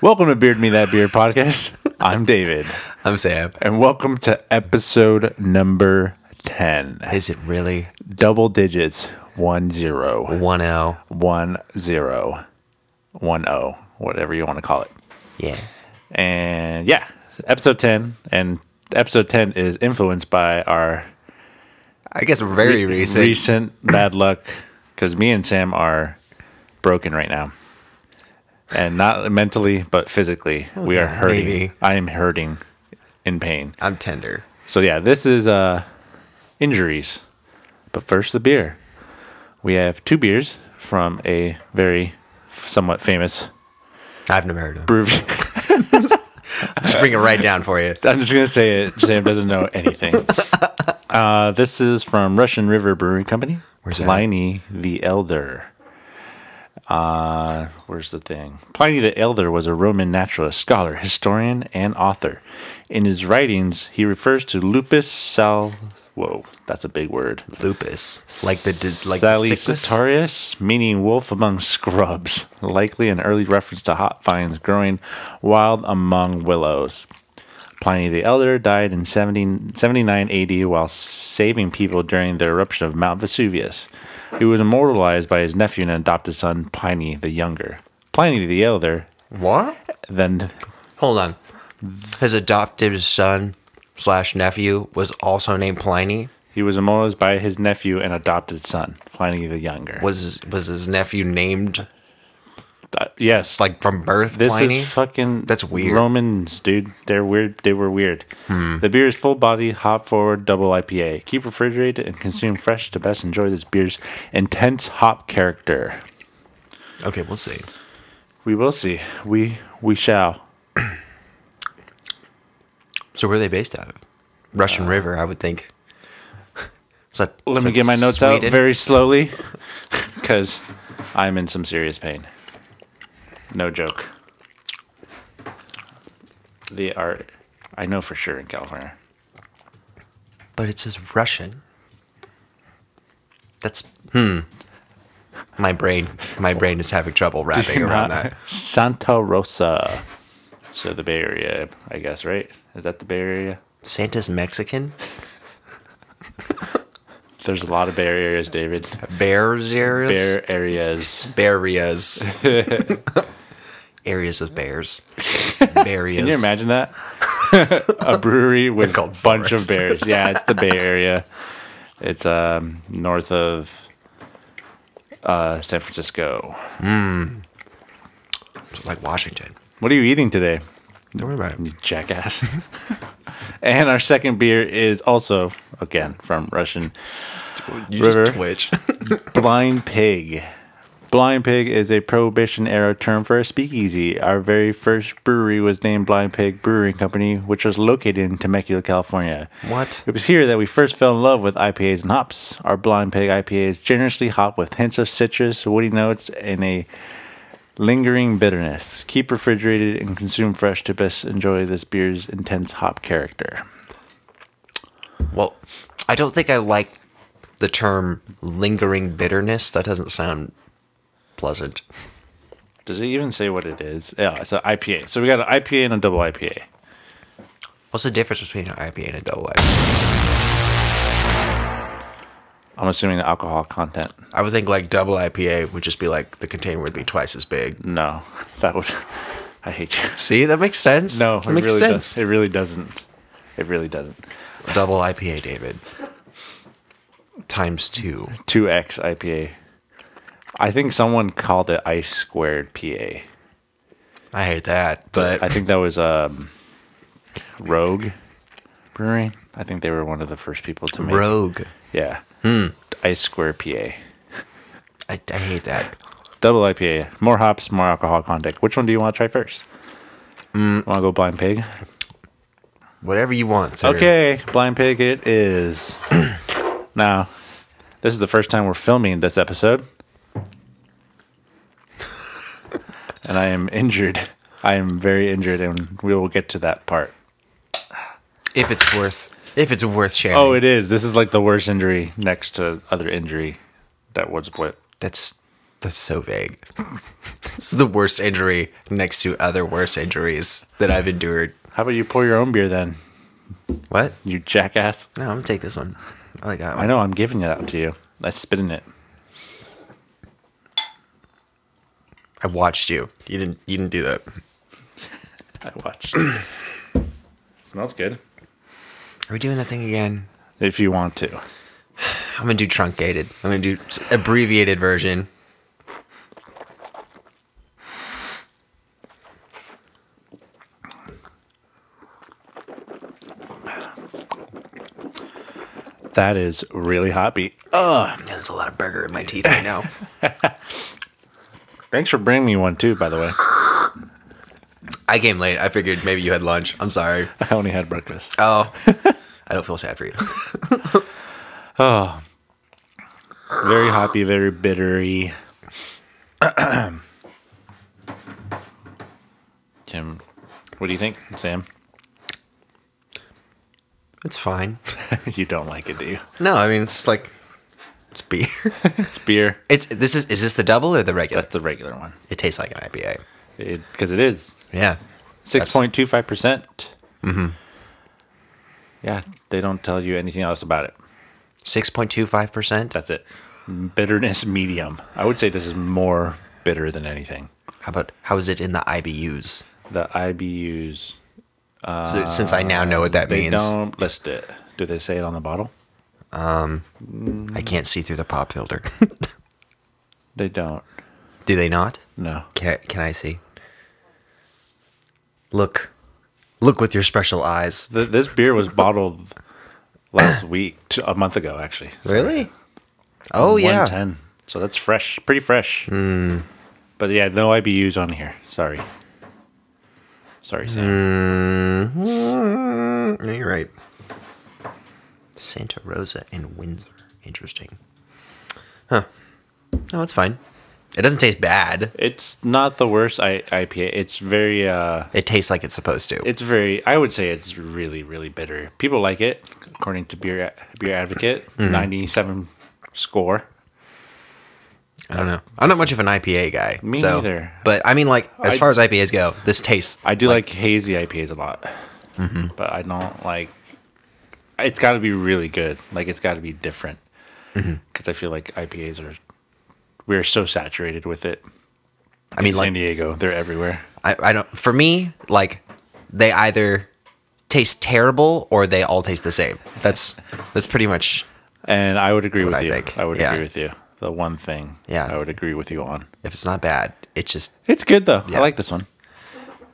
Welcome to Beard Me That Beer podcast. I'm David. I'm Sam. And welcome to episode number 10. Is it really? Double digits. 10. 1-0. 10. Whatever you want to call it. Yeah. And yeah, episode 10. And episode 10 is influenced by our... I guess very recent bad luck. Because me and Sam are broken right now. And not mentally, but physically. Okay, we are hurting. Maybe. I am hurting in pain. I'm tender. So yeah, this is injuries. But first, the beer. We have two beers from a very somewhat famous... I've never heard of brewery. Just bring it right down for you. I'm just going to say it. Sam doesn't know anything. This is from Russian River Brewing Company. Where's Pliney the Elder. Where's the thing? Pliney the Elder was a Roman naturalist, scholar, historian, and author. In his writings, he refers to lupus whoa, that's a big word. Lupus, like the Salicitarius, meaning wolf among scrubs, likely an early reference to hop vines growing wild among willows. Pliney the Elder died in 79 AD while saving people during the eruption of Mount Vesuvius. He was immortalized by his nephew and adopted son, Pliney the Younger. Pliney the Elder... What? Then... Hold on. His adopted son / nephew was also named Pliney? He was immortalized by his nephew and adopted son, Pliney the Younger. Was his nephew named... yes. Like from birth, This Pliney? is fucking... That's weird. Romans, dude. They're weird. They were weird. The beer is full-body, hop-forward, double IPA. Keep refrigerated and consume fresh to best enjoy this beer's intense hop character. Okay, we'll see. We will see. We shall. So where are they based out of? Russian River, I would think. Let me get my notes out very slowly, because I'm in some serious pain. No joke. They are, I know for sure, in California. But it says Russian. That's, My brain is having trouble wrapping around that. Santa Rosa. So the Bay Area, I guess, right? Is that the Bay Area? Santa's Mexican? There's a lot of Bay Areas, David. Bears areas? Bear areas. Areas with bears. Berries. Can you imagine that? A brewery with a bunch of bears. Yeah, it's the Bay Area. It's north of San Francisco. Like Washington. What are you eating today? Don't worry about it. You jackass. And our second beer is also, again, from Russian River. Twitch. Blind Pig. Blind Pig is a Prohibition-era term for a speakeasy. Our very first brewery was named Blind Pig Brewing Company, which was located in Temecula, California. What? It was here that we first fell in love with IPAs and hops. Our Blind Pig IPA is generously hopped with hints of citrus, woody notes, and a lingering bitterness. Keep refrigerated and consume fresh to best enjoy this beer's intense hop character. Well, I don't think I like the term lingering bitterness. That doesn't sound pleasant. Does it even say what it is? Yeah, it's an IPA. So we got an IPA and a double IPA. What's the difference between an IPA and a double IPA? I'm assuming the alcohol content. I would think like double IPA would just be like the container would be twice as big. No, that would... I hate you. See, that makes sense. No, it makes sense. It really doesn't. It really doesn't. Double IPA, David. Times 2. 2X IPA. I think someone called it Ice Squared PA. I hate that, but I think that was Rogue Brewing. I think they were one of the first people to make Rogue. Yeah. Ice Squared PA. I hate that. Double IPA. More hops, more alcohol content. Which one do you want to try first? Want to go Blind Pig? Whatever you want, sir. Okay, Blind Pig it is. Now, this is the first time we're filming this episode. And I am injured. I am very injured, and we will get to that part. If it's worth sharing. Oh, it is. This is like the worst injury next to other injury. That was what. That's That's so vague. This is the worst injury next to other worse injuries that I've endured. How about you pour your own beer then? What? You jackass. No, I'm gonna take this one. I like that one. I know, I'm giving it out to you. I spit in it. I watched you. You didn't do that. I watched. Smells good. Are we doing that thing again? If you want to. I'm gonna do truncated. I'm gonna do abbreviated version. That is really hoppy. Ugh. There's a lot of burger in my teeth right now. Thanks for bringing me one too, by the way. I came late. I figured maybe you had lunch. I'm sorry. I only had breakfast. Oh, I don't feel sad for you. Oh. Very hoppy, very bittery. Tim, what do you think, Sam? It's fine. You don't like it, do you? No, I mean it's like it's beer. It's beer. Is this the double or the regular? That's the regular one. It tastes like an IPA. Because it is. Yeah. 6.25%. Mm-hmm. Yeah, they don't tell you anything else about it. 6.25%. That's it. Bitterness medium. I would say this is more bitter than anything. How is it in the IBUs? The IBUs. So, since I now know what that They means, don't list it. Do they say it on the bottle? I can't see through the pop filter. They don't. Do they not? No. Can I see? Look with your special eyes. This beer was bottled last week, a month ago, actually. Really? Oh, yeah. 110. So that's fresh. Pretty fresh. But yeah, no IBUs on here. Sorry. Sorry, Sam. No, you're right. Santa Rosa and Windsor. Interesting. Huh. No, it's fine. It doesn't taste bad. It's not the worst IPA. It's very... It tastes like it's supposed to. It's very... I would say it's really, really bitter. People like it, according to Beer Advocate. 97 score. I don't know. I'm not much of an IPA guy. Me neither. But I mean, like, as far as IPAs go, this tastes... I do like hazy IPAs a lot. Mm-hmm. But I don't like... It's got to be really good. Like, it's got to be different. Because I feel like IPAs are... We're so saturated with it. I mean, San Diego, they're everywhere. I don't... For me, like, they either taste terrible or they all taste the same. That's pretty much... And I would agree with you. Think. I would agree with you. The one thing I would agree with you on. If it's not bad, it's just... It's good, though. Yeah. I like this one.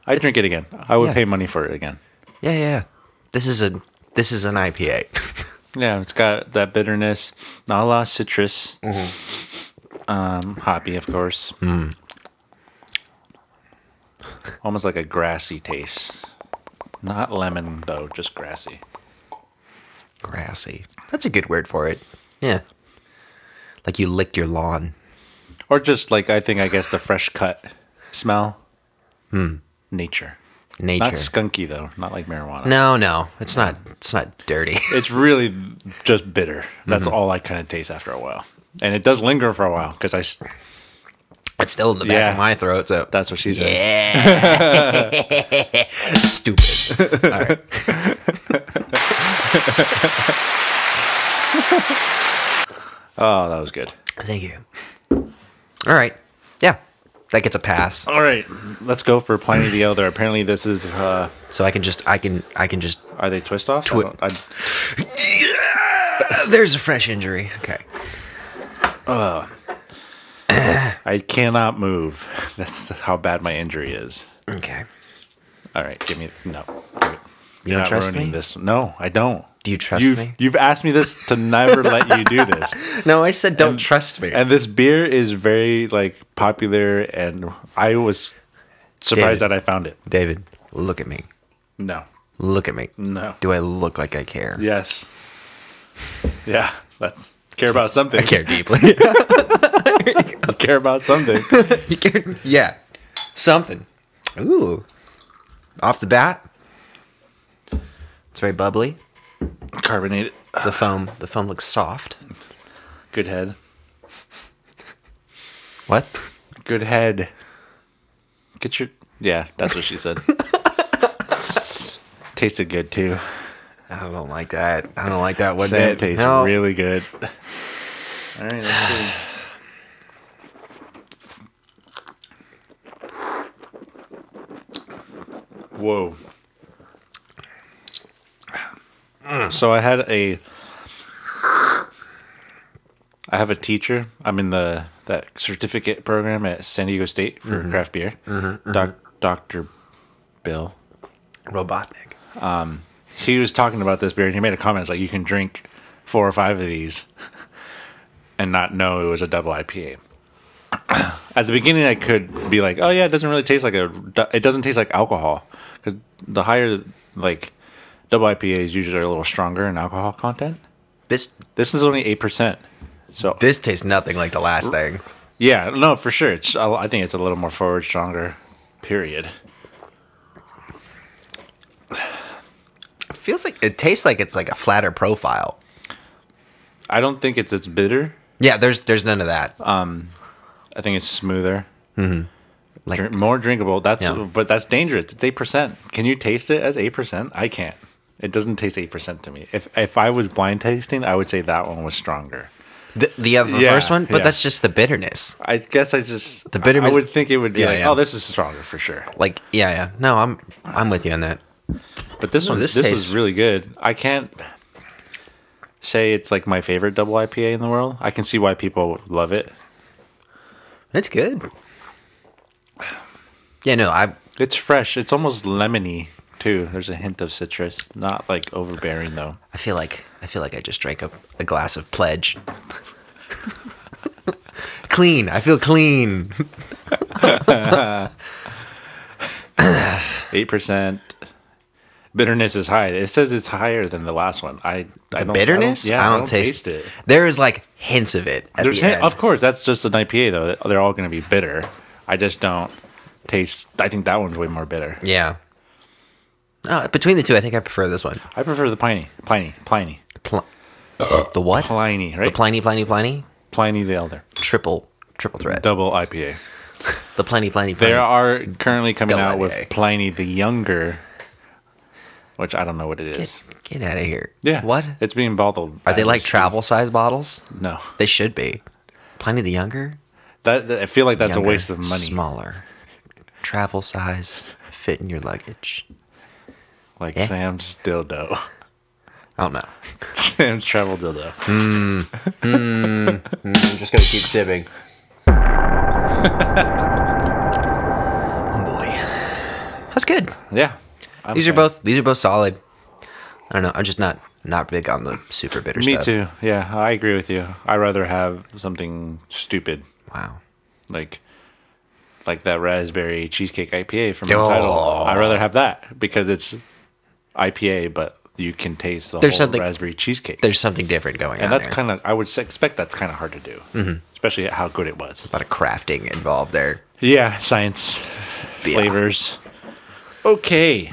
I'd drink it again. I would pay money for it again. Yeah. This is an IPA. Yeah, it's got that bitterness. Not a lot of citrus. Hoppy, of course. Almost like a grassy taste. Not lemon, though. Just grassy. Grassy. That's a good word for it. Yeah. Like you licked your lawn. Or just like, I guess the fresh cut smell. Nature. Not skunky though, not like marijuana. No. It's not dirty. It's really just bitter. That's all I kind of taste after a while. And it does linger for a while because it's still in the back of my throat, so that's what she said. Yeah. Stupid. All right. Oh, that was good. Thank you. All right. Yeah. That gets a pass. All right. Let's go for Pliney the Elder. Apparently this is so I can just Are they twist offs? There's a fresh injury. Okay. I cannot move. That's how bad my injury is. Okay. All right, give me no. You don't trust me? This. No, I don't. Do you trust me? You've asked me this to never let you do this. No, I said don't trust me. And this beer is very popular, and I was surprised that I found it. David, look at me. No. Look at me. No. Do I look like I care? Yes. Yeah, that's care about something. I care deeply. You care about something. You care? Yeah, something. Ooh, off the bat, it's very bubbly. Carbonated. The foam looks soft. Good head. What? Good head. Get your... Yeah, that's what she said. Tasted good, too. I don't like that. I don't like that one Sam bit. tastes No. really good. All right, let's see. Whoa. So I have a teacher. I'm in that certificate program at San Diego State for craft beer. Dr. Bill Robotnik. He was talking about this beer and he made a comment. It's like, you can drink 4 or 5 of these and not know it was a double IPA. At the beginning, I could be like, oh yeah, it doesn't really taste like it doesn't taste like alcohol. Because the higher, like, double IPAs usually are a little stronger in alcohol content. This is only 8%. So This tastes nothing like the last thing. yeah, no, for sure. I think it's a little more forward, stronger, period. It tastes like it's like a flatter profile. I don't think it's as bitter. Yeah, there's none of that. I think it's smoother. Like More drinkable. Yeah. But that's dangerous. It's 8%. Can you taste it as 8%? I can't. It doesn't taste 8% to me. If I was blind tasting, I would say that one was stronger. the other first one, but that's just the bitterness. I guess the bitterness. I would think it would be Yeah. oh, this is stronger for sure. Like yeah. No, I'm with you on that. But this one, this tastes- is really good. I can't say it's like my favorite double IPA in the world. I can see why people love it. It's good. Yeah, no, It's fresh. It's almost lemony too. There's a hint of citrus, not like overbearing though. I feel like I just drank a glass of Pledge. Clean. I feel clean. 8%. Bitterness is high. It says it's higher than the last one. I don't Bitterness? I don't taste it. There is like hints of it at the end. Of course, that's just an IPA though. They're all going to be bitter. I just don't taste. I think that one's way more bitter. Yeah. Between the two, I think I prefer this one. I prefer the Pliney. The what? Pliny, right? The Pliney. Pliney the Elder. Triple threat. Double IPA. The Pliney. They are currently coming Double out with IPA. Pliny the Younger, which I don't know what it is. Get out of here. Yeah. What? It's being bottled. Are they like as- travel size bottles? No. They should be. Pliny the Younger? I feel like that's Younger, a waste of money. Smaller. Travel size. Fit in your luggage. Like Yeah. Sam's dildo. I don't know. Sam's travel dildo. I'm just gonna keep sipping. Oh boy, that's good. Yeah. These are both solid. I don't know. I'm just not big on the super bitter Me stuff. too. Yeah, I agree with you. I'd rather have something stupid Wow. like that raspberry cheesecake IPA from Oh. the title. I'd rather have that because it's IPA, but you can taste the There's whole something- raspberry cheesecake. There's something different going on And that's there. kind of, I would expect that's kind of hard to do, especially at how good it was. A lot of crafting involved there. Yeah, science, flavors. Okay,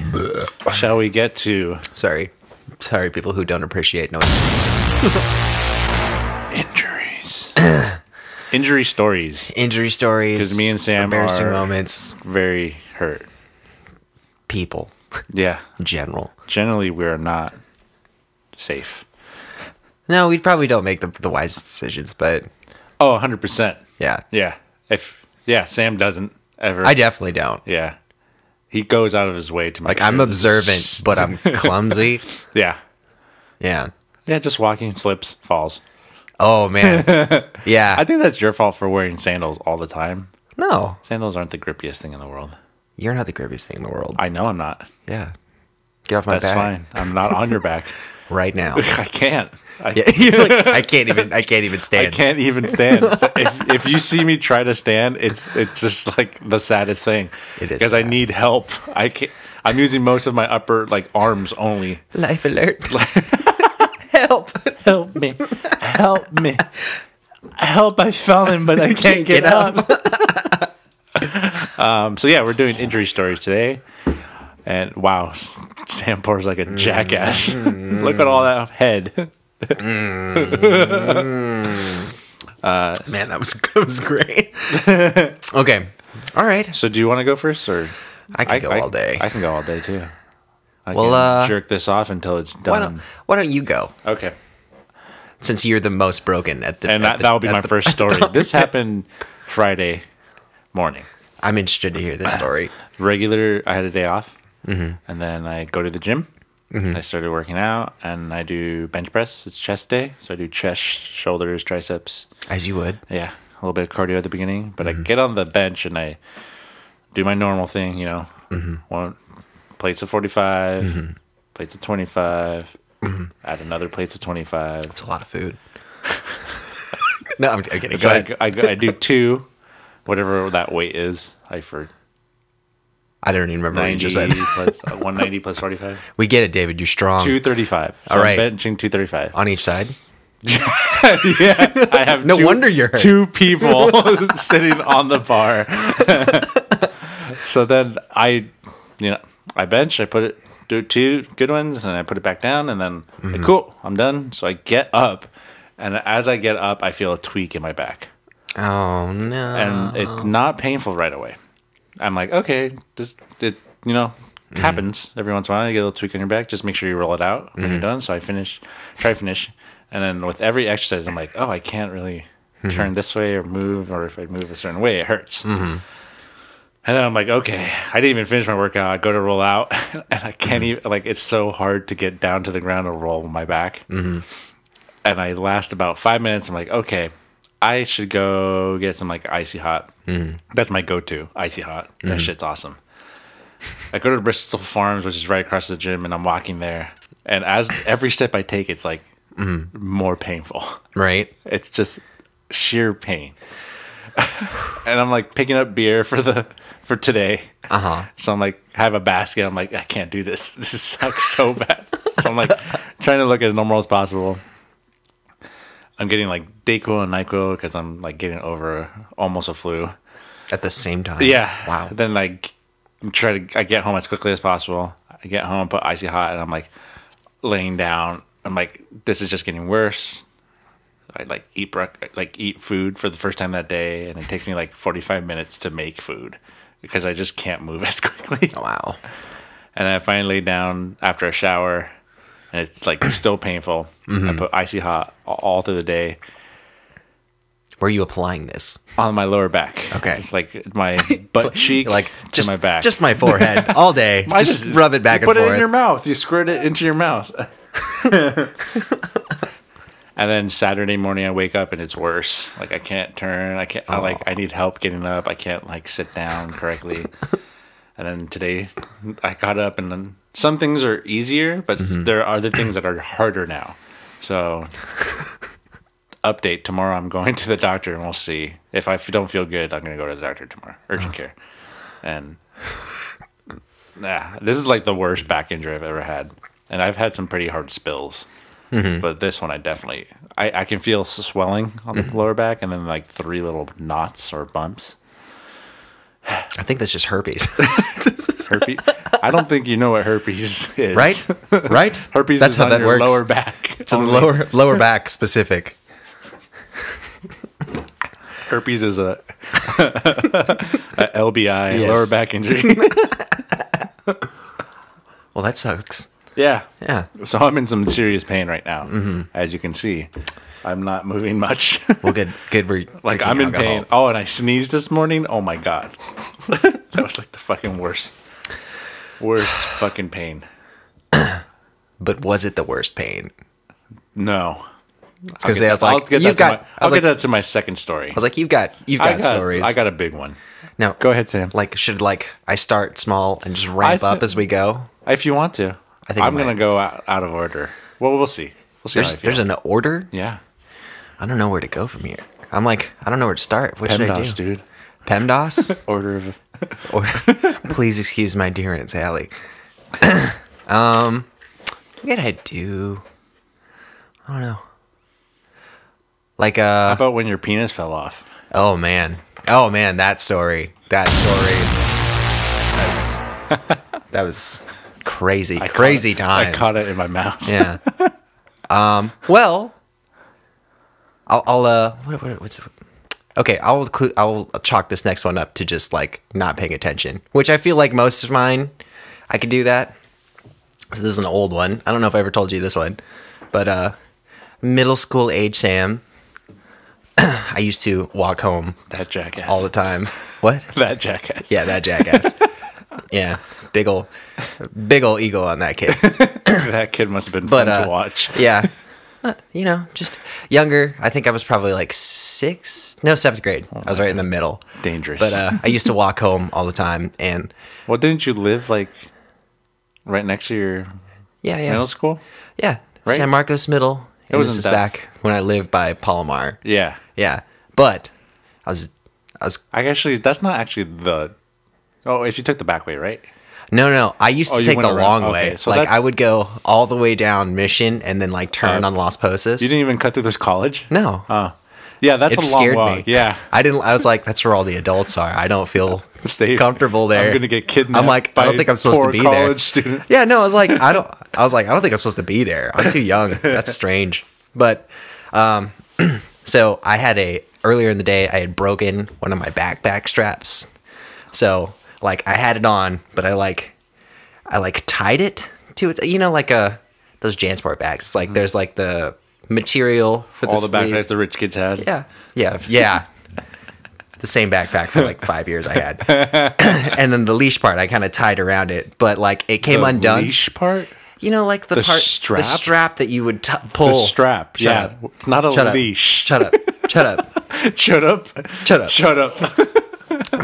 shall we get to Sorry, people who don't appreciate noise. injuries? Injury stories. Injury stories. 'Cause me and Sam embarrassing are- moments. Very hurt. People, Yeah, in general. generally we're not safe. No, we probably don't make the wisest decisions, but Oh, 100%. yeah, Yeah. Sam doesn't ever. I definitely don't. Yeah. He goes out of his way to make Like I'm sure observant, but I'm clumsy. Yeah. Yeah. Yeah, just walking, slips, falls. Oh man. Yeah. I think that's your fault for wearing sandals all the time. No, Sandals aren't the grippiest thing in the world. you're not the grippiest thing in the world. I know I'm not. Yeah. Get off my That's back fine. I'm not on your back. right now. I can't. Yeah, you're like, I can't even stand. I can't even stand. if you see me try to stand, it's just like the saddest thing. It is because I sad. need help. I can't. I'm using most of my upper arms only. Life alert. Help. Help me! Help me! Help! I've fallen, but I can't get up. So yeah, we're doing injury stories today, and wow, Sam pours like a jackass. Look at all that head. Man, that was great. Okay. All right. So do you want to go first, or I can go all day. I can go all day too. I Well, can jerk this off until it's done. Why don't you go? Okay. Since you're the most broken at the... And that will be my first story. This happened Friday morning. I'm interested to hear this story. I had a day off, and then I go to the gym. I started working out, and I do bench press. It's chest day, so I do chest, shoulders, triceps. As you would. Yeah, a little bit of cardio at the beginning, but I get on the bench and I do my normal thing, one plates of 45, plates of 25, add another plates of 25. That's a lot of food. No, I'm kidding. So Go ahead. I do 2, whatever that weight is. I don't even remember what you 90 just said. plus 190 plus 45. We get it, David. You're strong. 235. So All right. I'm benching 235. On each side? Yeah, I have No wonder you're hurt. 2 people sitting on the bar. So then I bench, do 2 good ones, and I put it back down, and then cool, I'm done. So I get up, and as I get up, I feel a tweak in my back, Oh, no. and it's not painful right away. I'm like, okay, it happens every once in a while. You get a little tweak on your back. Just make sure you roll it out when you're done. So I try to finish. And then with every exercise, I'm like, oh, I can't really turn this way or move. Or if I move a certain way, it hurts. And then I'm like, okay, I didn't even finish my workout. I go to roll out, and I can't even, it's so hard to get down to the ground and roll my back. And I last about 5 minutes. I'm like, okay, I should go get some icy hot. That's my go-to, icy hot. That shit's awesome. I go to Bristol Farms, which is right across the gym, and I'm walking there. And as every step I take, it's more painful. Right. It's just sheer pain. And I'm picking up beer for today. So I'm have a basket. I'm I can't do this. This sucks so bad. So I'm trying to look as normal as possible. I'm getting Dayquil and NyQuil because I'm getting over almost a flu. At the same time? Yeah. Wow. Then I get home as quickly as possible. I get home, put icy hot, and I'm laying down. I'm this is just getting worse. I eat food for the first time that day, and it takes me 45 minutes to make food because I just can't move as quickly. Oh, wow. And I finally lay down after a shower, and it's still painful. I put icy hot all through the day. Where are you applying this? On my lower back. Okay. It's my butt cheek to my back. Just my forehead all day. Just rub it back and forth. forth. Put it in your mouth. You squirt it into your mouth. And then Saturday morning I wake up and it's worse. I can't turn. I can't. I need help getting up. I can't sit down correctly. And then today I got up, and then some things are easier, but there are other things that are harder now. So update, tomorrow I'm going to the doctor, and we'll see. If I don't feel good, I'm going to go to the doctor tomorrow. Urgent care. And this is the worst back injury I've ever had. And I've had some pretty hard spills. But this one I definitely... I can feel swelling on the lower back, and then 3 little knots or bumps. I think that's just herpes. Herpes? I don't think you know what herpes is. Right? Herpes that's is how on that your works. lower back. It's on the lower back specific. Herpes is a LBI, Yes. lower back injury. Well, that sucks. Yeah. Yeah. So I'm in some serious pain right now, as you can see. I'm not moving much. Well, good. We're I'm in pain. Oh, and I sneezed this morning. Oh my god, that was the fucking worst fucking pain. But was it the worst pain? No. Because I was I'll get that to my second story. I was you've got stories. I got a big one. Now, go ahead, Sam. Should I start small and just ramp up as we go? If you want to. I think I'm gonna go out of order. Well, we'll see. We'll see how I feel. There's an order? Yeah. I don't know where to go from here. I'm I don't know where to start. What should I do? PEMDAS, dude. PEMDAS? Order of... Please excuse my dear Aunt Sally. What did I do? I don't know. How about when your penis fell off? Oh man, that story. That was crazy. Crazy times. I caught it in my mouth. Yeah. Well, what's it? Okay, I'll chalk this next one up to just like not paying attention, which I feel like most of mine, I could do that. So this is an old one. I don't know if I ever told you this one, but middle school age Sam, I used to walk home That jackass. all the time. What? That jackass. Yeah, that jackass. Yeah, big ol' ego on that kid. That kid must have been fun to watch. Yeah. You know, just younger. I think I was probably like 7th grade. I was right in the middle. Dangerous. But I used to walk home all the time, and Well, didn't you live like right next to your yeah, middle school? yeah, Right? San Marcos Middle. And wasn't this is that- back when I lived by Palomar. Yeah. Yeah, but I was That's not actually the. Oh, if you took the back way, right? no. I used Oh, to you take went the around. long way. Okay, so Like that's- I would go all the way down Mission and then like turn on Las Posas. You didn't even cut through this college? No. Oh. Yeah, that's It a long scared walk. me. Yeah. I was like, that's where all the adults are. I don't feel Safe. comfortable there. I'm gonna get kidnapped. I'm like, I don't by think I'm supposed to poor be college there. students. Yeah, no, I was like, I don't think I'm supposed to be there. I'm too young. That's strange. But so I had earlier in the day I had broken one of my backpack straps. So like I had it on, but I tied it to it. You know, like those JanSport bags. It's like there's like the material for All the sleeve. backpacks the rich kids had. Yeah. The same backpack for like 5 years I had. And then the leash part I kind of tied around it, but like it came The undone. leash part? You know, like the part, strap? the strap that you would pull. The strap. Shut yeah. up. It's not a Shut up. leash. Shut up. Shut up. Shut up. Shut up. Shut up.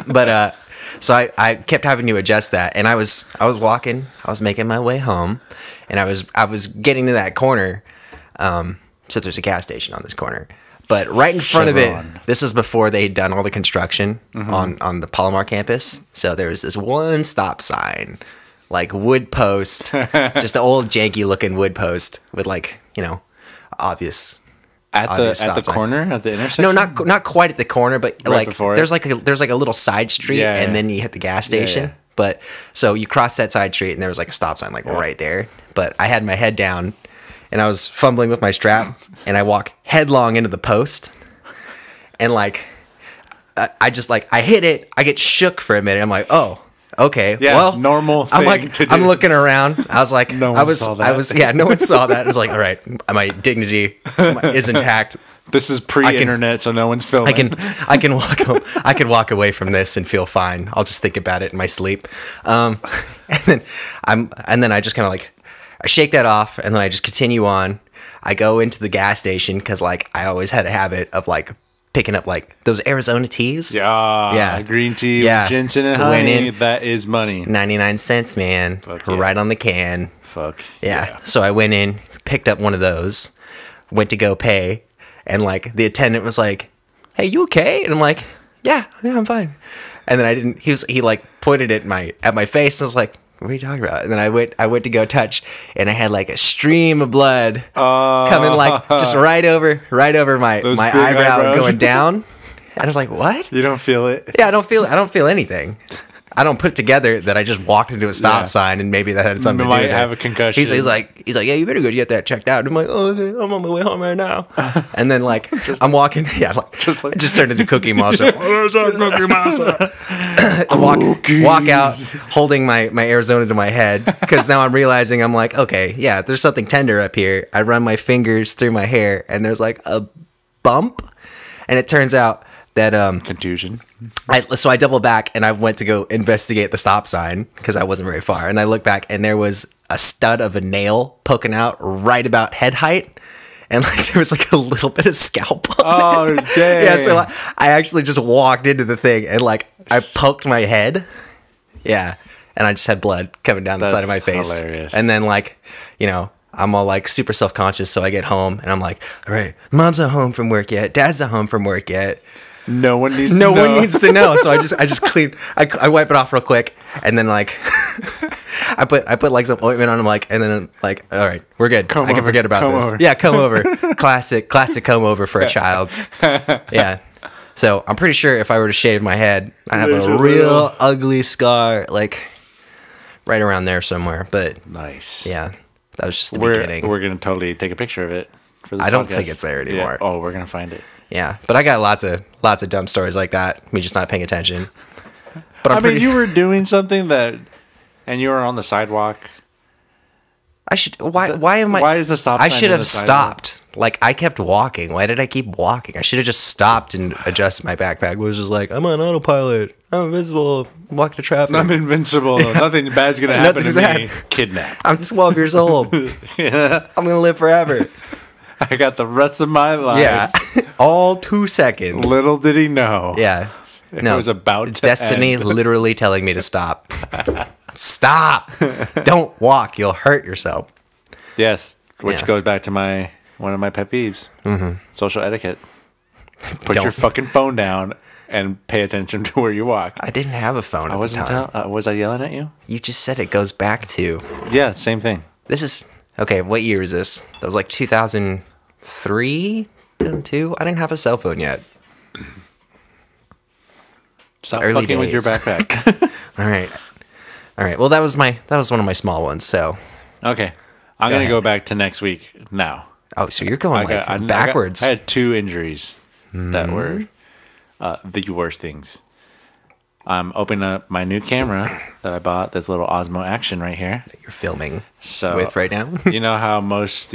But so I kept having to adjust that, and I was walking, I was making my way home, and I was getting to that corner. So there's a gas station on this corner, but right in front of Chevron. it, this is before they'd done all the construction on the Palomar campus. So there was this one stop sign, like wood post, just an old janky looking wood post with like, you know, obvious. At obvious the stop sign. corner? At the intersection? No, not quite at the corner, but Right like before it? there's like a little side street, Yeah, and yeah. then you hit the gas station. yeah. But so you cross that side street, and there was like a stop sign like right there. But I had my head down, and I was fumbling with my strap, and I walk headlong into the post, and like I just like I hit it. I get shook for a minute. I'm like, oh. Okay, Yeah, well, normal I'm thing like, to do. I'm looking around. I was like, No one saw that. yeah, no one saw that. I was like, all right, my dignity is intact. This is pre-internet, so no one's filming. I can walk away from this and feel fine. I'll just think about it in my sleep. And then I just kind of like I shake that off, and then I just continue on. I go into the gas station because like I always had a habit of like picking up like those Arizona teas. Yeah. Green tea with ginseng and Went honey. in. That is money. 99 cents, man. Fuck yeah. Right on the can. Fuck. Yeah. So I went in, picked up one of those, went to go pay, and like the attendant was like, "Hey, you okay?" And I'm like, "Yeah, I'm fine." And then I didn't. He like pointed at my face and was like, "What are you talking about?" And then I went to go touch, and I had like a stream of blood coming like just right over my Those big eyebrow eyebrows. going down. And I was like, "What?" You don't feel it? Yeah, I don't feel anything. I don't put together that I just walked into a stop sign and maybe that had something to do Might with it. have a concussion. He's like, yeah, you better go get that checked out. And I'm like, oh, okay, I'm on my way home right now. And then like, I'm walking, I just turned into Cookie Monster. walk out, holding my Arizona to my head, because now I'm realizing I'm like, okay, yeah, there's something tender up here. I run my fingers through my hair, and there's like a bump, and it turns out that contusion. So I double back and I went to go investigate the stop sign because I wasn't very far, and I look back and there was a stud of a nail poking out right about head height, and like there was like a little bit of scalp on it. Dang. Yeah, so I actually just walked into the thing and like I poked my head, and I just had blood coming down the side of my face. Hilarious. And then like, you know, I'm all like super self-conscious, so I get home and I'm like, all right, mom's not home from work yet, dad's not home from work yet. No one needs to No know. one needs to know. So I just clean. I wipe it off real quick, and then like I put like some ointment on him, like, and then like, all right, we're good. I can forget about this. over. Yeah, come over. Classic come over for a child. Yeah. So I'm pretty sure if I were to shave my head, I'd have There's a a real little- ugly scar, like right around there somewhere. But Nice. yeah, that was just the We're beginning. gonna totally take a picture of it for this I don't podcast? think it's there anymore. Yeah. Oh, we're gonna find it. Yeah, but I got lots of dumb stories like that. Me just not paying attention. But I mean, you were doing something and you were on the sidewalk. I should. Why am I? Why is the stop I sign should on have the sidewalk? stopped. Like I kept walking. Why did I keep walking? I should have just stopped and adjusted my backpack. It was just like I'm on autopilot. I'm invisible. I'm walking to traffic. I'm invincible. Nothing bad's gonna happen to me. Bad. Kidnapped. I'm 12 years old. Yeah. I'm gonna live forever. I got the rest of my life. Yeah, all 2 seconds. Little did he know. Yeah, It was about to destiny end. literally telling me to stop. Stop! Don't walk. You'll hurt yourself. Yes, which Yeah. goes back to one of my pet peeves: social etiquette. Put your Don't. fucking phone down and pay attention to where you walk. I didn't have a phone. I wasn't. Was I yelling at you? You just said it goes back to. Yeah, same thing. This is okay. What year is this? That was like 2003, 2002. I didn't have a cell phone yet. Stop Early fucking with your days. backpack. All right. Well, that was one of my small ones. So, Okay, I'm gonna ahead. go back to next week now. oh, so you're going backwards. I had 2 injuries that were the worst things. I'm opening up my new camera that I bought. This little Osmo Action right here. You're filming So with right now. you know how most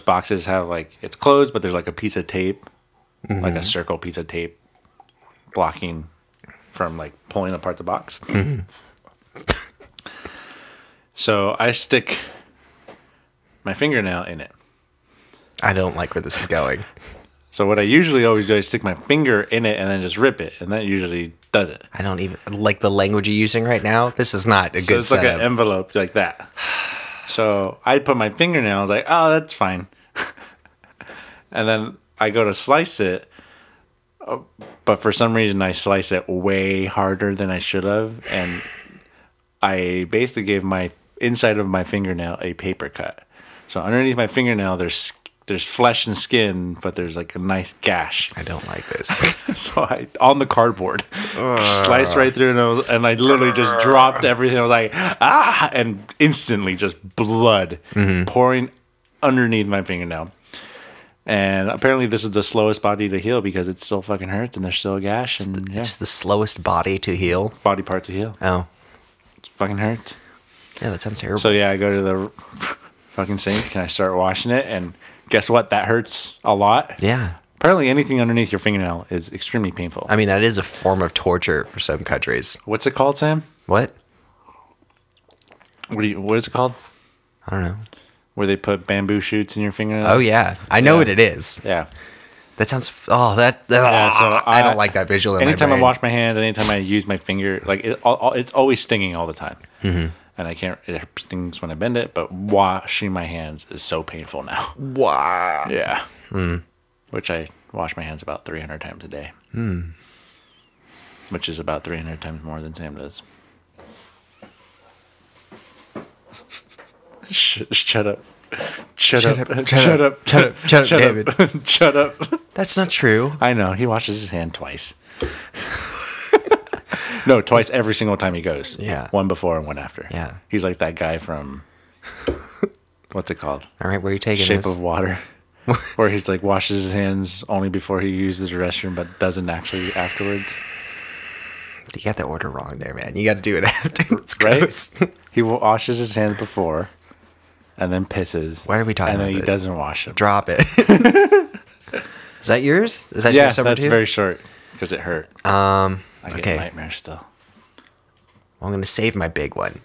boxes have like it's closed, but there's like a piece of tape, like a circle piece of tape, blocking from like pulling apart the box. So I stick my fingernail in it. I don't like where this is going. So what I usually always do is stick my finger in it and then just rip it, and that usually does it. I don't even like the language you're using right now. This is not a So good it's like setup. an envelope like that. So I put my fingernail. I was like, oh, that's fine. And then I go to slice it, but for some reason I slice it way harder than I should have, and I basically gave my inside of my fingernail a paper cut. So underneath my fingernail, there's flesh and skin, but there's like a nice gash. I don't like this. So I on the cardboard, sliced right through, and I literally just dropped everything. I was like, ah, and instantly just blood pouring underneath my fingernail. And apparently this is the slowest body to heal because it still fucking hurts and there's still a gash and yeah, It's the slowest body to heal. body part to heal. Oh, It fucking hurts. yeah, that sounds terrible. So yeah, I go to the fucking sink and I start washing it, and guess what? That hurts a lot. yeah. Apparently anything underneath your fingernail is extremely painful. I mean, that is a form of torture for some countries. What's it called, Sam? What? What is it called? I don't know. Where they put bamboo shoots in your fingernail? Oh, yeah. I know what it is. Yeah. That sounds... Oh, that... Yeah, so I don't like that visual in my anytime brain. I wash my hands, anytime I use my finger, like it's always stinging all the time. Mm-hmm. And I can't, it stings when I bend it, but washing my hands is so painful now. Wow. Yeah. Which I wash my hands about 300 times a day. Which is about 300 times more than Sam does. Shut up. Shut up, David. Shut up. That's not true. I know, he washes his hand twice. No, twice every single time he goes. Yeah. One before and one after. Yeah. He's like that guy from, what's it called? All right, where are you taking Shape this? of Water. Where he's like washes his hands only before he uses the restroom, but doesn't actually afterwards. You got the order wrong there, man. You got to do it after. It's Right? gross. He washes his hands before and then pisses. Why are we talking And then about he this? doesn't wash them. Drop it. Is that yours? Is that Yeah, your summer that's too? very short because it hurt. I get okay. nightmares still. Well, I'm going to save my big one.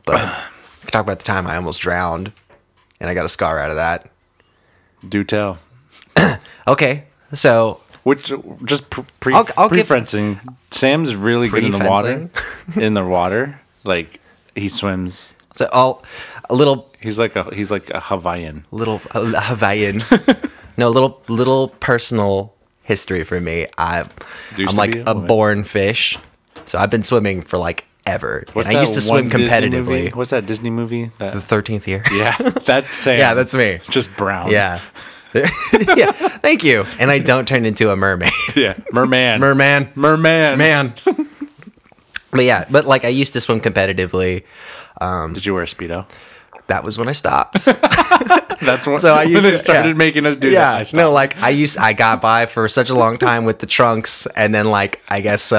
But we can talk about the time I almost drowned and I got a scar out of that. Do tell. Okay, so Which just I'll give- pre-fencing. Sam's really good in the water. Pre-fencing? In the water, like he swims. a little He's like a Hawaiian. Hawaiian. No, little personal history for me. I'm Used to like be a a woman. born fish, so I've been swimming for like ever. What's And I used that to swim one Disney movie? competitively. What's that Disney movie? That The 13th year. yeah, that's Sam. Yeah, that's me. Just brown. Yeah. Yeah. Thank you. And I don't turn into a mermaid. yeah. Merman. Merman. Man. But yeah, but like I used to swim competitively. Did you wear a Speedo? that was when I stopped. That's what. So I used when they to- started yeah. making us do Yeah, that. I stopped. no, like I got by for such a long time with the trunks, and then like I guess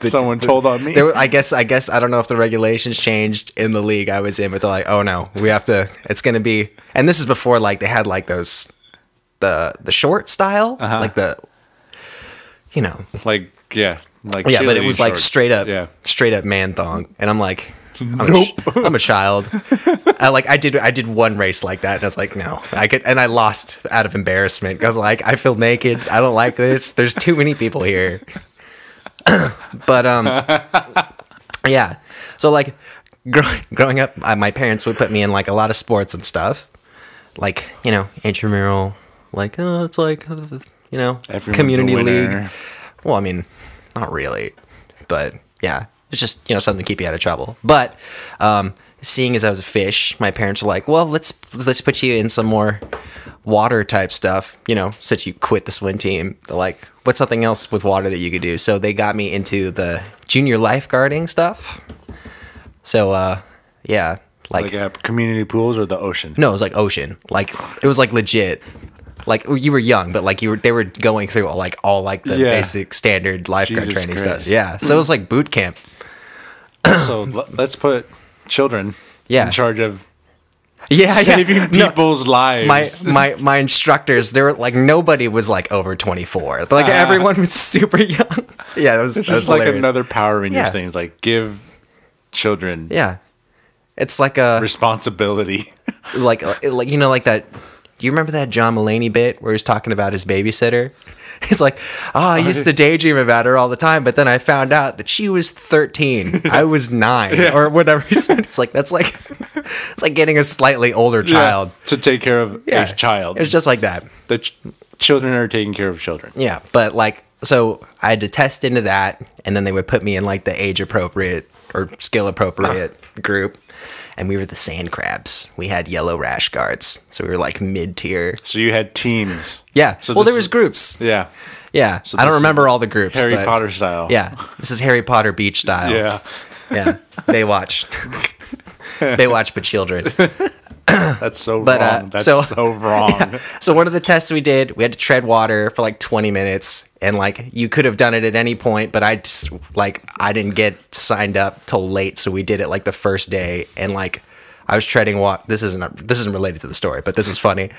Someone told on me. I guess I don't know if the regulations changed in the league I was in, but they're like, oh no, we have to. It's gonna be, and this is before like they had like those the short style, like the, you know, Like but it was like shorts. straight up man thong, and I'm like. Nope. I'm a child. I did one race like that, and I was like, no, and I lost out of embarrassment because like I feel naked. I don't like this. There's too many people here. But yeah. So like growing up, my parents would put me in like a lot of sports and stuff, like intramural, like it's like Everyone's community a winner. league. Well, I mean, not really, but yeah. It's just, something to keep you out of trouble. But seeing as I was a fish, my parents were like, well, let's put you in some more water type stuff, since you quit the swim team. They're like, what's something else with water that you could do? So they got me into the junior lifeguarding stuff. So, yeah. Like community pools or the ocean? No, it was like ocean. Like, it was like legit. Like you were young, but like they were going through all the basic standard lifeguard Jesus training Christ. stuff. Yeah. So it was like boot camp. So let's put children in charge of saving people's lives. My instructors, they were like, nobody was like over 24. Like everyone was super young. Yeah, that was just like hilarious. another Power Rangers thing. It's like give children it's like a responsibility. like that. Do you remember that John Mulaney bit where he's talking about his babysitter? He's like, I used to daydream about her all the time, but then I found out that she was 13. I was 9 or whatever he said. It's like, it's like getting a slightly older child to take care of a child. It's just like that. The children are taking care of children. Yeah. But like, so I had to test into that, and then they would put me in like the age appropriate or skill appropriate group. And we were the sand crabs. We had yellow rash guards. So we were like mid-tier. So you had teams. Yeah. So well, there was groups. Yeah. Yeah. So I don't remember all the groups. Harry Potter style. Yeah. This is Harry Potter beach style. Yeah. Yeah. Baywatch. Baywatch, but children. That's so wrong. That's so wrong. Yeah. So one of the tests we did, we had to tread water for like 20 minutes. And like you could have done it at any point, but I didn't get signed up till late, so we did it like the first day. And like I was treading water. This isn't related to the story, but this is funny.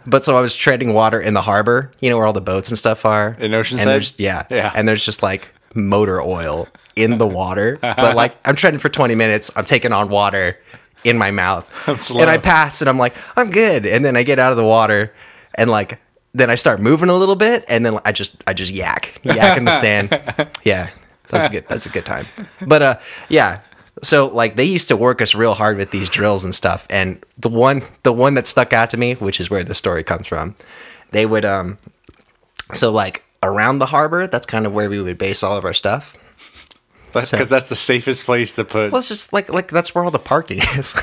But so I was treading water in the harbor, where all the boats and stuff are in Oceanside. And there's and there's just like motor oil in the water. But like I'm treading for 20 minutes. I'm taking on water in my mouth, and I pass, and I'm like, I'm good. And then I get out of the water, and like. Then I start moving a little bit, and then I just yak in the sand. Yeah, that's a good time. But yeah. So like they used to work us real hard with these drills and stuff. And the one that stuck out to me, which is where the story comes from, they would so like around the harbor, that's kind of where we would base all of our stuff. Because that's the safest place to put. Well, it's just like that's where all the parking is.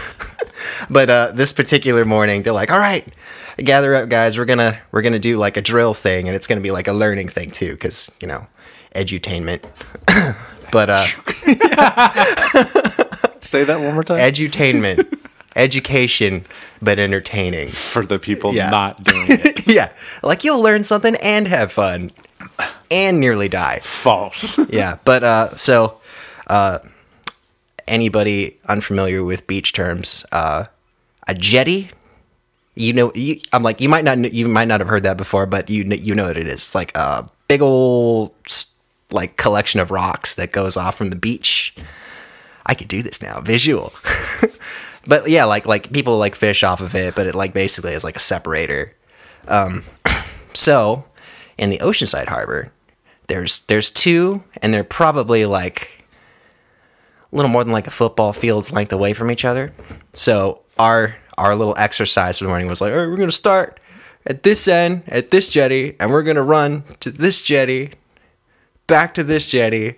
But this particular morning, they're like, "All right, gather up, guys. We're gonna do like a drill thing, and it's gonna be like a learning thing too, because edutainment." But say that one more time. Edutainment, education, but entertaining for the people not doing it. Yeah, like you'll learn something and have fun, and nearly die. False. Yeah, but so anybody unfamiliar with beach terms, a jetty, I'm like, you might not have heard that before, but you know what it is. It's like a big old like collection of rocks that goes off from the beach. I could do this now, visual. But yeah, like people like fish off of it, but it like basically is like a separator. So in the Oceanside Harbor, there's two, and they're probably like a little more than like a football field's length away from each other. So our little exercise for the morning was like, all right, we're gonna start at this end, at this jetty, and we're gonna run to this jetty, back to this jetty,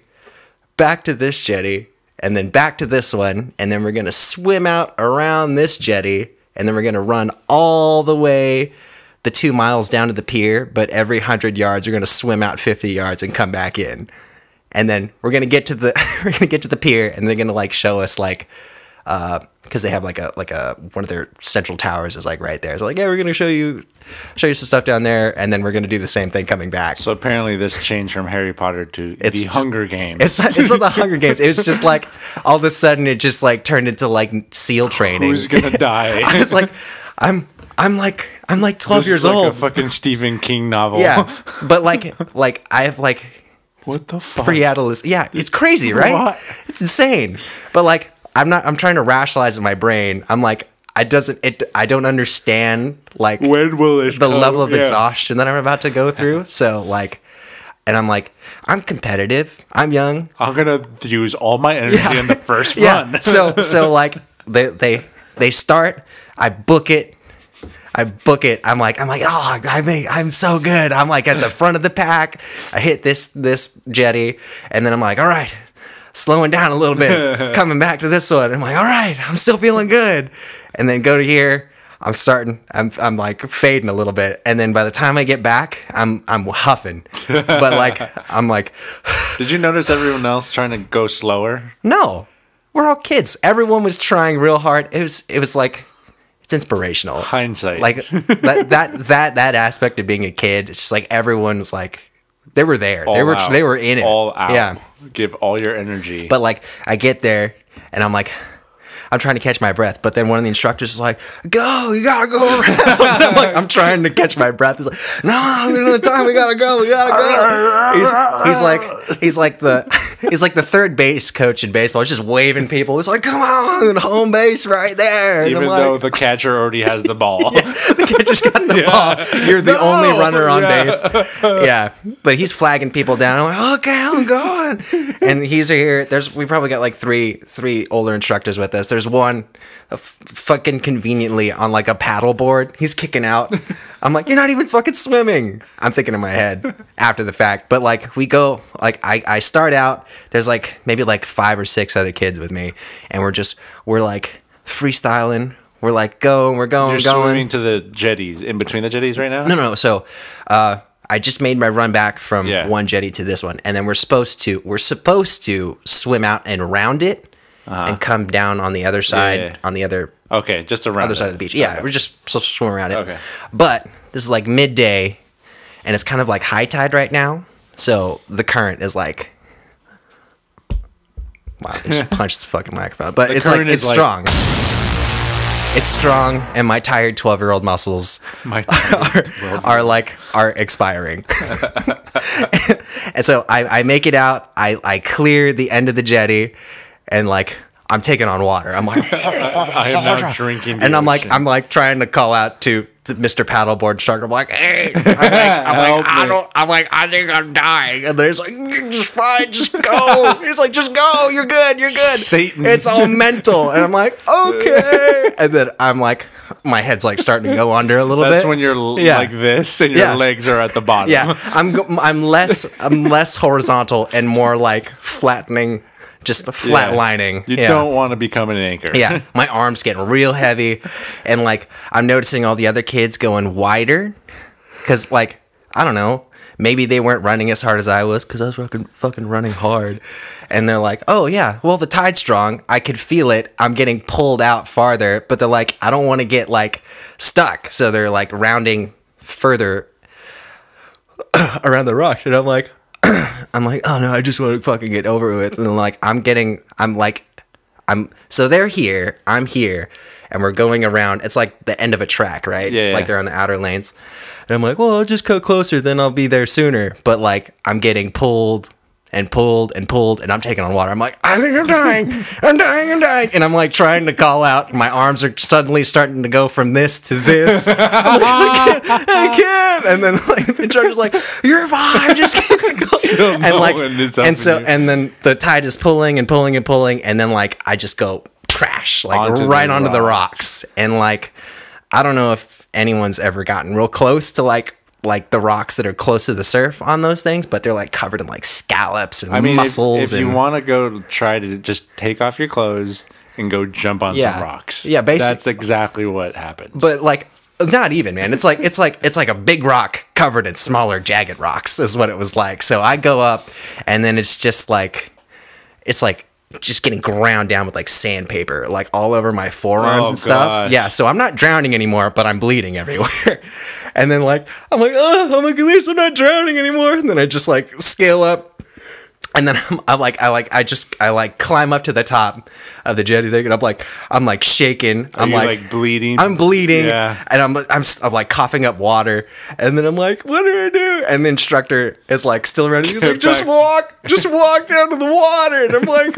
back to this jetty, and then back to this one, and then we're gonna swim out around this jetty, and then we're gonna run all the way the 2 miles down to the pier, but every 100 yards we're gonna swim out 50 yards and come back in. And then we're gonna get to the pier, and they're gonna like show us like because they have like a one of their central towers is like right there. So like, yeah, we're gonna show you some stuff down there, and then we're gonna do the same thing coming back. So apparently, this changed from Harry Potter to the Hunger Games. It's not the Hunger Games. It was just like all of a sudden it just like turned into like SEAL training. Who's gonna die? I was like, I'm like 12 years like old. A fucking Stephen King novel. Yeah, but like I have like what the fuck? Pre-adolescent. Yeah, it's crazy, right? What? It's insane. But like I'm trying to rationalize in my brain. I'm like I don't understand like when will it the level of exhaustion that I'm about to go through. So like, and I'm like, I'm competitive. I'm young. I'm gonna use all my energy in the first run. So like they start. I book it. I'm like, oh, I'm so good. I'm like at the front of the pack. I hit this jetty, and then I'm like, all right, slowing down a little bit, coming back to this one. I'm like, all right, I'm still feeling good. And then go to here. I'm like fading a little bit, and then by the time I get back, I'm huffing. But like I'm like, did you notice everyone else trying to go slower? No, we're all kids. Everyone was trying real hard. It was like. It's inspirational. Hindsight. Like that aspect of being a kid, it's just like everyone's like they were there. They were in it. All out. Yeah. Give all your energy. But like I get there and I'm like I'm trying to catch my breath, but then one of the instructors is like, "Go, you gotta go around." I'm like, I'm trying to catch my breath. He's like, "No, we don't have time. We gotta go. He's like the third base coach in baseball. He's just waving people. He's like, "Come on, home base right there." And even though the catcher already has the ball. Yeah, the catcher's got the ball. You're the only runner on base. Yeah, but he's flagging people down. I'm like, "Okay, I'm going." And he's here. We probably got like three older instructors with us. There's one fucking conveniently on like a paddle board. He's kicking out. I'm like, you're not even fucking swimming. I'm thinking in my head after the fact. But like we go, like I start out, there's like maybe like 5 or 6 other kids with me. And we're like freestyling. We're like, we're going. You're swimming to the jetties, in between the jetties right now? No. So, I just made my run back from one jetty to this one. And then we're supposed to swim out and around it. And come down on the other side, on the other just around other side of the beach. Yeah, we're just supposed to swim around it. Okay. But this is like midday, and it's kind of like high tide right now, so the current is like, wow, I just punched the fucking microphone. But it's like it's strong. It's strong, and my tired 12-year-old muscles are expiring. And so I make it out. I clear the end of the jetty. And like I'm taking on water. I'm like I am now drinking. And I'm like trying to call out to Mr. Paddleboard instructor. I'm like, hey, I think I'm dying. And there's like, just fine, just go. He's like, just go. You're good. Satan. It's all mental. And I'm like, okay. And then I'm like, my head's like starting to go under a little bit. That's when you're like this and your legs are at the bottom. Yeah, I'm less horizontal and more like flattening. Just the flat lining. You don't want to become an anchor. Yeah. My arm's getting real heavy. And like, I'm noticing all the other kids going wider. Because like, I don't know. Maybe they weren't running as hard as I was. Because I was fucking running hard. And they're like, oh yeah, well the tide's strong. I could feel it. I'm getting pulled out farther. But they're like, I don't want to get like stuck. So they're like rounding further around the rock. And I'm like, oh no, I just want to fucking get over with. And so they're here, I'm here, and we're going around. It's like the end of a track, right? Yeah. Like they're on the outer lanes. And I'm like, well, I'll just cut closer, then I'll be there sooner. But like, I'm getting pulled and pulled and pulled, and I'm taking on water. I'm like, I think I'm dying. I'm dying. And I'm like trying to call out. My arms are suddenly starting to go from this to this. I'm like, I can't. And then like the instructor's like, you're fine. Just keep going. And then the tide is pulling and pulling and pulling, and then like I just go crash like onto the rocks. And like I don't know if anyone's ever gotten real close to like the rocks that are close to the surf on those things, but they're like covered in like scallops and mussels. If you want to go try to just take off your clothes and go jump on some rocks. Yeah, basically. That's exactly what happens. But like not even, man. It's like a big rock covered in smaller jagged rocks is what it was like. So I go up and then it's just like it's like just getting ground down with like sandpaper, like all over my forearms Oh, and stuff. gosh. Yeah, so I'm not drowning anymore, but I'm bleeding everywhere. And then like I'm like, at least I'm not drowning anymore. And then I just like scale up. And then I climb up to the top of the jetty thing, and I'm like shaking. Are you like bleeding? I'm bleeding, Yeah. and I'm like coughing up water. And then I'm like, what do I do? And the instructor is like still running. He's like, just walk down to the water. And I'm like,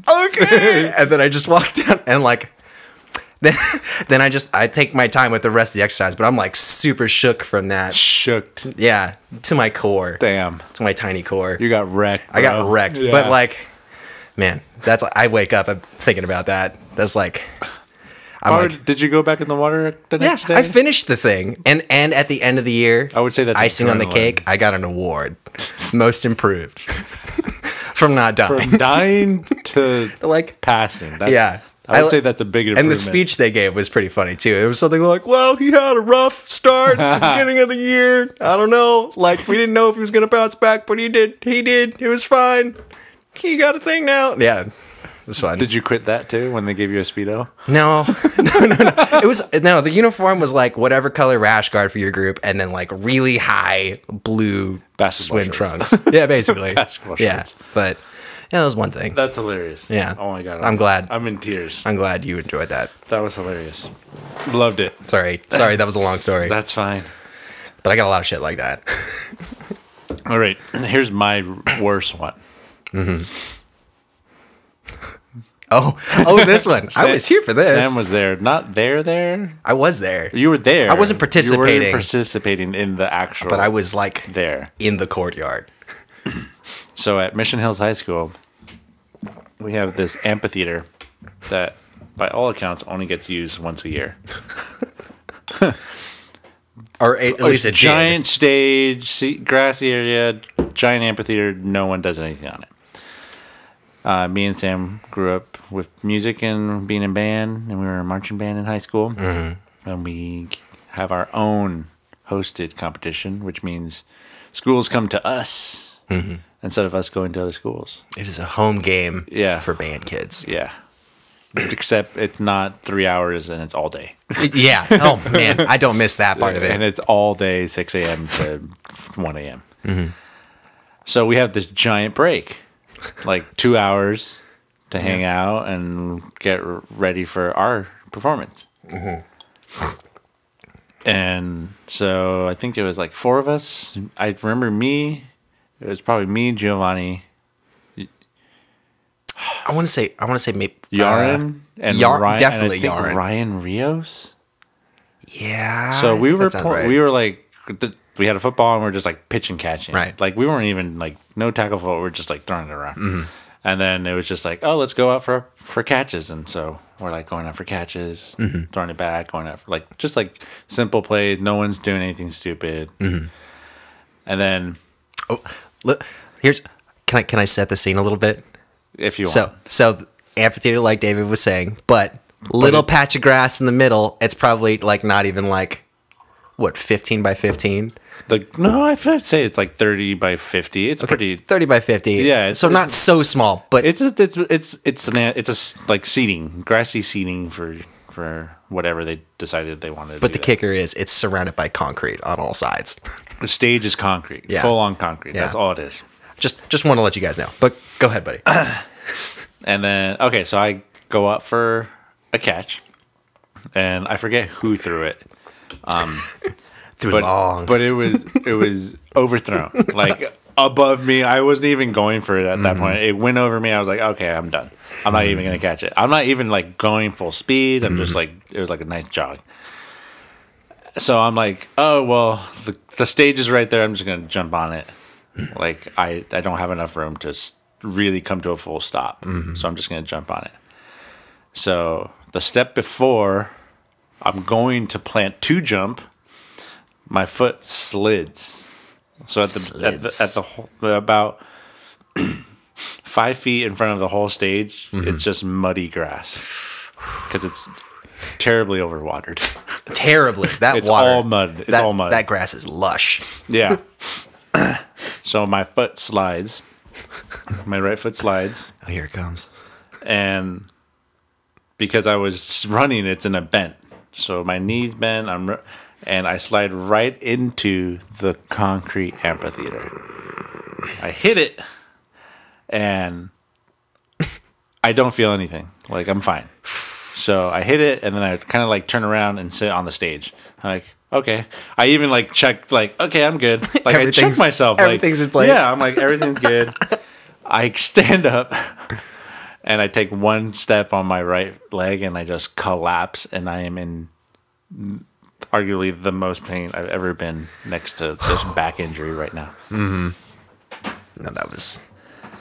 okay. And then I just walk down, and like. Then I take my time with the rest of the exercise, but I'm like super shook from that. Shook. Yeah, to my core. Damn. To my tiny core. You got wrecked. Bro. I got wrecked. Yeah. But like, man, that's I wake up, I'm thinking about that. That's like, did you go back in the water the next day? I finished the thing, and at the end of the year, I would say that's icing on the adrenaline. cake. I got an award, most improved, from not dying. From dying to Like passing. yeah. I would say that's a big improvement. And the speech they gave was pretty funny too. It was something like, well, he had a rough start at the beginning of the year. I don't know. Like, we didn't know if he was going to bounce back, but he did. He did. It was fine. He got a thing now. Yeah. It was fun. Did you quit that too when they gave you a Speedo? No. It was, no, the uniform was like whatever color rash guard for your group and then like really high blue Basketball swim shorts. trunks. Yeah, basically. Basketball Yeah. shorts. But yeah, that was one thing. That's hilarious. Yeah. Oh my God. I'm glad. I'm in tears. I'm glad you enjoyed that. That was hilarious. Loved it. Sorry, that was a long story. That's fine. But I got a lot of shit like that. All right. Here's my worst one. Oh, this one. I was here for this. Sam was there. Not there. I was there. You were there. I wasn't participating. You were participating in the actual. But I was like there. in the courtyard. So at Mission Hills High School, we have this amphitheater that, by all accounts, only gets used once a year. Or at least a giant stage, grassy area, giant amphitheater. No one does anything on it. Me and Sam grew up with music and being in band, and we were in a marching band in high school. Mm-hmm. And we have our own hosted competition, which means schools come to us. Mm-hmm. Instead of us going to other schools. It is a home game for band kids. Yeah. Except it's not 3 hours and it's all day. Yeah. Oh, man. I don't miss that part of it. And it's all day, 6 a.m. to 1 a.m. Mm-hmm. So we have this giant break, like 2 hours to hang out and get ready for our performance. Mm-hmm. And so I think it was like 4 of us. I remember me. It was probably me, Giovanni, I want to say maybe Yaren, and Ryan. Definitely and I think Yaren. Ryan Rios. Yeah. So we were right. we were like we had a football and we were just like pitch and catching. Right. Like we weren't even like no tackle football. We were just like throwing it around. Mm-hmm. And then it was just like, oh, let's go out for catches. And so we're like going out for catches, throwing it back, going out for like just like simple plays. No one's doing anything stupid. Mm-hmm. And then look, can I set the scene a little bit? If you want. So the amphitheater, like David was saying, but little patch of grass in the middle. It's probably like not even like what 15 by 15. No, I'd say it's like 30 by 50. It's pretty 30 by 50. Yeah, so not so small, but it's like seating, grassy seating for whatever they decided they wanted to but do the kicker is it's surrounded by concrete on all sides. The stage is concrete, Yeah. full on concrete. Yeah. That's all it is. Just want to let you guys know. But go ahead, buddy. And then so I go up for a catch, and I forget who threw it. But it was overthrown, like above me. I wasn't even going for it at that point. It went over me. I was like, okay, I'm done. I'm not even gonna catch it. I'm not even like going full speed. I'm just like, it was like a nice jog. So I'm like, oh well, the stage is right there. I'm just gonna jump on it. Like I don't have enough room to really come to a full stop, so I'm just gonna jump on it. So the step before I'm going to plant to jump, my foot slids. So at the about 5 feet in front of the whole stage, it's just muddy grass because it's terribly overwatered. Terribly. That It's water. all mud. It's all mud. That grass is lush. Yeah. So my foot slides. My right foot slides. Oh, here it comes. and because I was running, it's in a bent. So my knees bent, and I slide right into the concrete amphitheater. I hit it, and I don't feel anything. Like, I'm fine. So I hit it, and then I kind of like turn around and sit on the stage. I'm like, okay. I even like checked, like, okay, I'm good. Like, I checked myself. Everything's like, in place. Yeah, I'm like, everything's good. I stand up, and I take one step on my right leg, and I just collapse, and I am in arguably the most pain I've ever been next to this back injury right now. No, that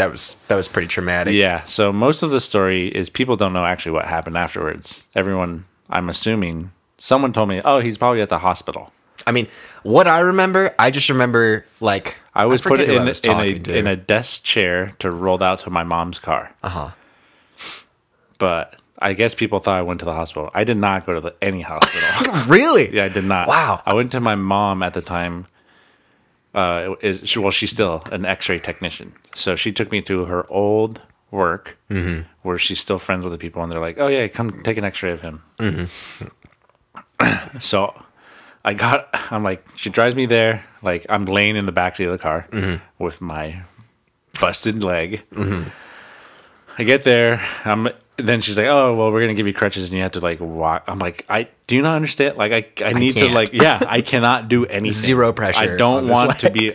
was pretty traumatic. Yeah. So most of the story is people don't know actually what happened afterwards. Everyone, I'm assuming, someone told me, oh, he's probably at the hospital. I mean, what I remember, I just remember like I was put in a desk chair to roll out to my mom's car. But I guess people thought I went to the hospital. I did not go to any hospital. Really? Yeah, I did not. Wow. I went to my mom at the time. She's still an X-ray technician, so she took me to her old work where she's still friends with the people, and they're like, "Oh yeah, come take an X-ray of him." So I'm like, she drives me there. Like, I'm laying in the backseat of the car with my busted leg. I get there. Then she's like, "Oh, well, we're gonna give you crutches, and you have to like walk." I'm like, "I do you not understand? Like, I need to like, yeah, I cannot do anything. Zero pressure. I don't want to be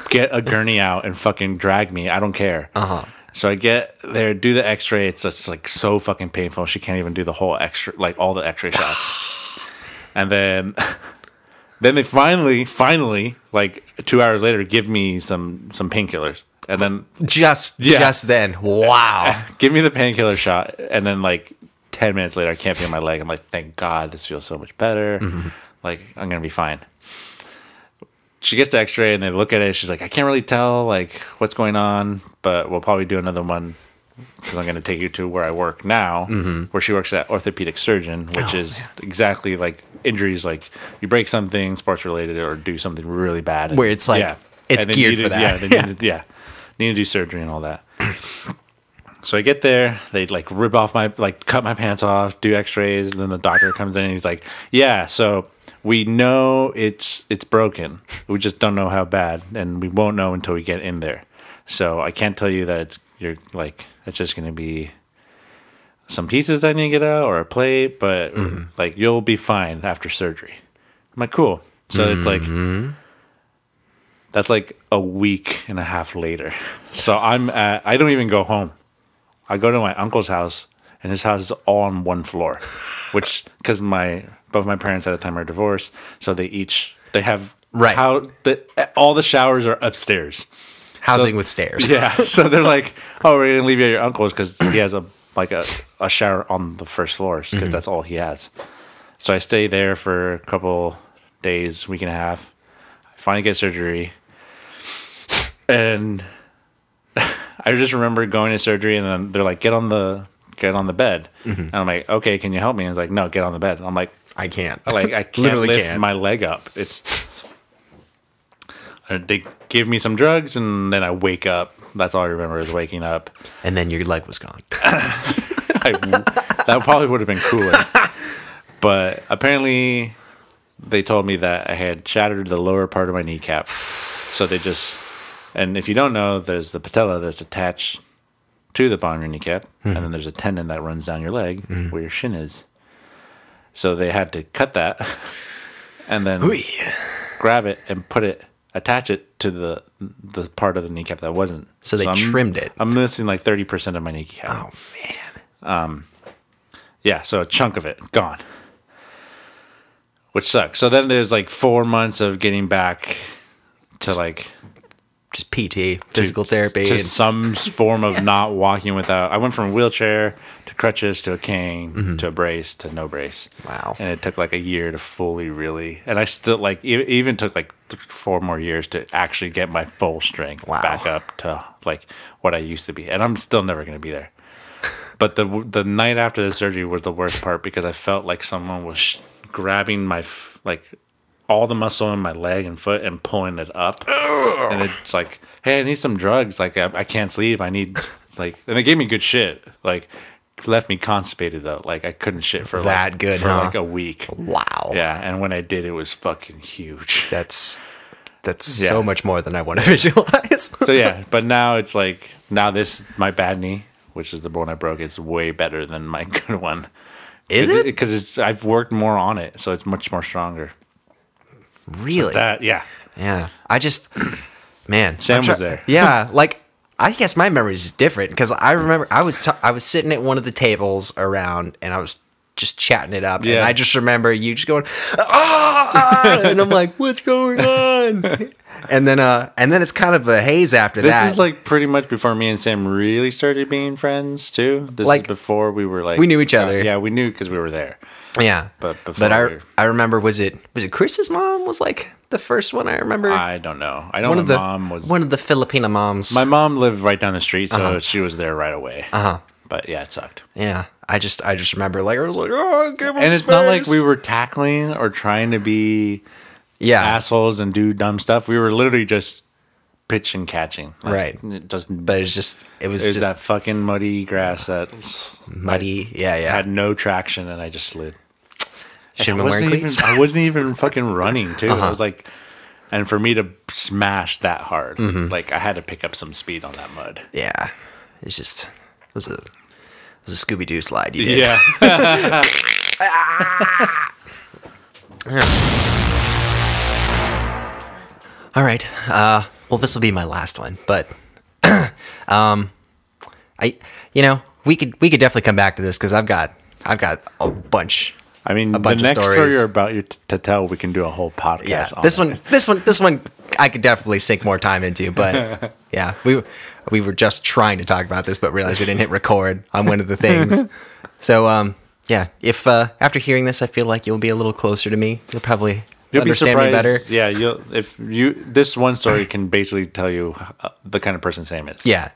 get a gurney out and fucking drag me. I don't care." So I get there, do the X-ray. It's just like so fucking painful. She can't even do the whole X-ray, like all the X-ray shots. And then they finally, like 2 hours later, give me some painkillers. And then just then, wow. Give me the painkiller shot, and then like 10 minutes later, I can't feel my leg. I'm like, thank God, this feels so much better. Like, I'm gonna be fine. She gets the X-ray, and they look at it. She's like, I can't really tell like what's going on, but we'll probably do another one because I'm gonna take you to where I work now, where she works at orthopedic surgeon, which is exactly like injuries, like you break something sports related or do something really bad, where it's like it's geared for that. Need to do surgery and all that. So I get there, they like rip off cut my pants off, do X-rays, and then the doctor comes in and he's like, "Yeah, so we know it's broken. We just don't know how bad, and we won't know until we get in there. So I can't tell you that it's just going to be some pieces I need to get out or a plate, but like you'll be fine after surgery." I'm like, cool. So it's like that's like a week and a half later. So I don't even go home. I go to my uncle's house, and his house is all on one floor, which because both my parents at the time are divorced, so they have all the showers are upstairs. Housing with stairs. Yeah. So they're like, "Oh, we're gonna leave you at your uncle's because he has a shower on the first floor because that's all he has." So I stay there for a couple days, week and a half. I finally get surgery. And I just remember going to surgery, and then they're like, get on the bed. And I'm like, okay, can you help me? And it's like, no, get on the bed. And I'm like, I can't. I can't lift my leg up. They give me some drugs, and then I wake up. That's all I remember is waking up. And then your leg was gone. That probably would have been cooler. But apparently they told me that I had shattered the lower part of my kneecap. So and if you don't know, there's the patella that's attached to the bottom of your kneecap, and then there's a tendon that runs down your leg where your shin is. So they had to cut that and then grab it and attach it to the part of the kneecap that wasn't. So they trimmed it. I'm missing like 30% of my kneecap. Oh, man. Yeah, so a chunk of it gone, which sucks. So then there's like 4 months of getting back to like just PT, physical therapy, to some form of not walking without. I went from wheelchair to crutches to a cane to a brace to no brace. Wow! And it took like a year to fully really, and I still like even took like 4 more years to actually get my full strength back up to like what I used to be, and I'm still never going to be there. But the night after the surgery was the worst part because I felt like someone was grabbing my all the muscle in my leg and foot and pulling it up. And it's like, hey, I need some drugs. Like, I can't sleep. I need Like, and they gave me good shit. Like, left me constipated though. Like, I couldn't shit for like a week. Wow. Yeah, and when I did, it was fucking huge. That's so much more than I want to visualize. So yeah, but now it's like my bad knee, which is the bone I broke, is way better than my good one. Is it? Because I've worked more on it, so it's much more stronger. Really? So yeah. I just, man, Sam was there. Yeah, like I guess my memory is different because I remember I was sitting at one of the tables around and I was just chatting it up, and I just remember you just going, ah, and I'm like, what's going on? And then it's kind of a haze after that. This is like pretty much before me and Sam really started being friends too. This is before we were like, we knew each other. Yeah, we knew because we were there. Yeah, but I remember was it Chris's mom was like the first one I remember. I don't know. I know my mom was one of the Filipino moms. My mom lived right down the street, so she was there right away. But yeah, it sucked. Yeah, I just remember like I was like, oh, give him and it's space. not like we were tackling or trying to be assholes and do dumb stuff. We were literally just pitch and catching. Like, right. But it was just that fucking muddy grass that had no traction, and I just slid. Should have been wearing cleats. I wasn't even fucking running too. I was like, and for me to smash that hard, like I had to pick up some speed on that mud. Yeah, it was a Scooby Doo slide you did. Yeah. All right. Well, this will be my last one, but we could definitely come back to this because I've got a bunch. I mean, the next story you're about to tell, we can do a whole podcast on. This one, I could definitely sink more time into. But yeah, we were just trying to talk about this, but realized we didn't hit record on one of the things. So yeah, if after hearing this, I feel like you'll be a little closer to me. You'll probably understand me better. Yeah, this one story can basically tell you the kind of person Sam is. Yeah,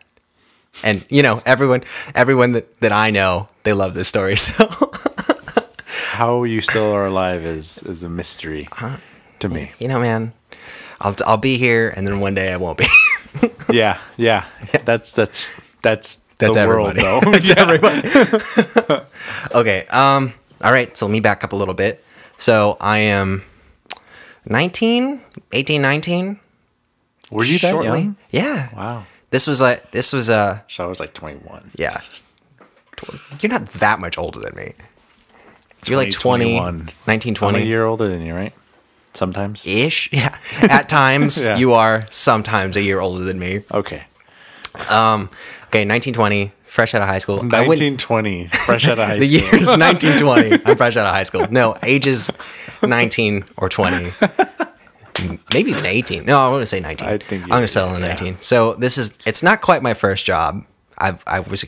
and everyone that I know, they love this story. So. How you still are alive is a mystery to me. Man, I'll be here, and then one day I won't be. yeah. That's the world, everybody. Though. That's everybody. Okay. All right. So let me back up a little bit. So I am 18, 19. Were you that young? Yeah. Wow. So I was like 21. Yeah. You're not that much older than me. You're like 20, 19, 20. I'm a year older than you, right? Sometimes. Ish. Yeah. At times, you are sometimes a year older than me. Okay. Okay, 1920, fresh out of high school. 1920, fresh out of high the school. The year's 1920. I'm fresh out of high school. No, ages 19 or 20. Maybe even 18. No, I want to say 19. I'm going to settle on 19. So it's not quite my first job. I was a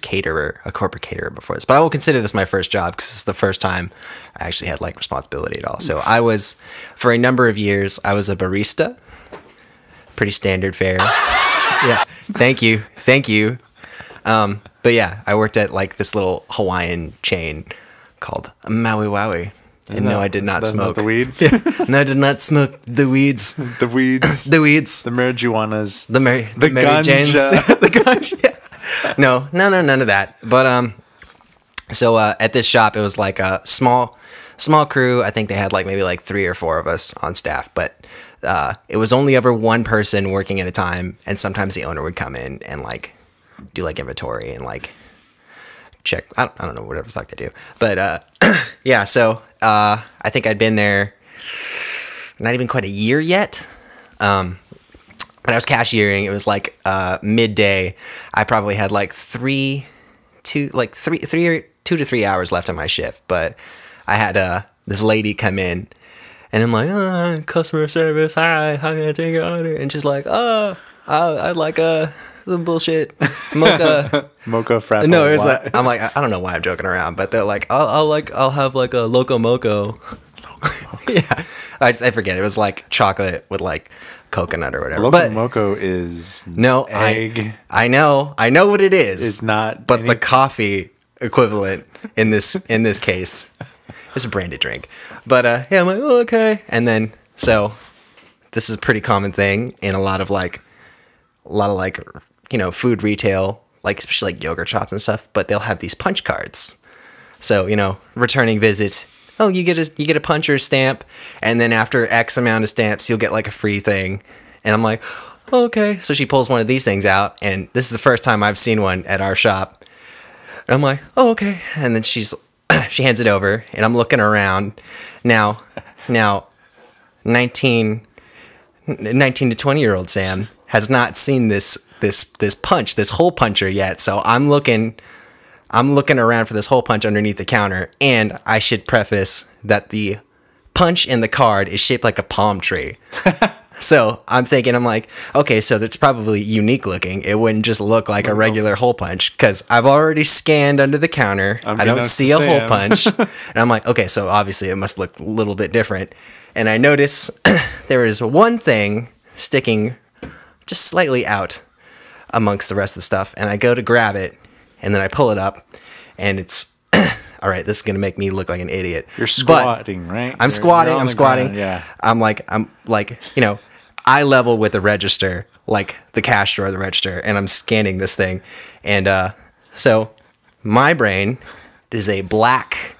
corporate caterer before this, but I will consider this my first job because it's the first time I actually had like responsibility at all. So for a number of years, I was a barista. Pretty standard fare. Yeah. Thank you. But yeah, I worked at like this little Hawaiian chain called Maui Wowie. And no, I did not smoke the weed. No, I did not smoke the weeds. The weeds. The weeds. The marijuanas. The Mary Janes. The ganja. Yeah. No, none of that. But so at this shop, it was like a small crew. I think they had like maybe like 3 or 4 of us on staff, but it was only ever one person working at a time, and sometimes the owner would come in and like do like inventory and like check. I don't know, whatever the fuck they do. But yeah, so I think I'd been there not even quite a year yet. When I was cashiering, it was like midday. I probably had like 2 to 3 hours left on my shift, but I had this lady come in, and I'm like, customer service, hi, how can I take your order? And she's like, I'd like some bullshit mocha. Mocha frappo. No, it's like, I'm like, I don't know why I'm joking around, but they're like, I'll have like a loco moco. Yeah, I forget. It was like chocolate with like coconut or whatever. Loco moco is egg. I know what it is. It's not, but the coffee equivalent in this case is a branded drink. But yeah, I'm like, oh, okay. And then so this is a pretty common thing in a lot of like food retail, like especially like yogurt shops and stuff, but they'll have these punch cards. So, returning visits, oh, you get a punch or a stamp, and then after X amount of stamps, you'll get like a free thing. And I'm like, okay. So she pulls one of these things out, and this is the first time I've seen one at our shop. And I'm like, oh, okay. And then she hands it over, and I'm looking around. Now, 19 to 20-year-old Sam has not seen this hole puncher yet. So I'm looking around for this hole punch underneath the counter, and I should preface that the punch in the card is shaped like a palm tree. So I'm like, okay, so that's probably unique looking. It wouldn't just look like a regular hole punch, because I've already scanned under the counter. I don't see a hole punch. And I'm like, okay, so obviously it must look a little bit different. And I notice there is one thing sticking just slightly out amongst the rest of the stuff. And I go to grab it, and then I pull it up, and it's all right. This is gonna make me look like an idiot. You're squatting, right? I'm squatting. I'm squatting. Yeah. I'm like eye level with the register, like the cash drawer of the register, and I'm scanning this thing, and so my brain is a black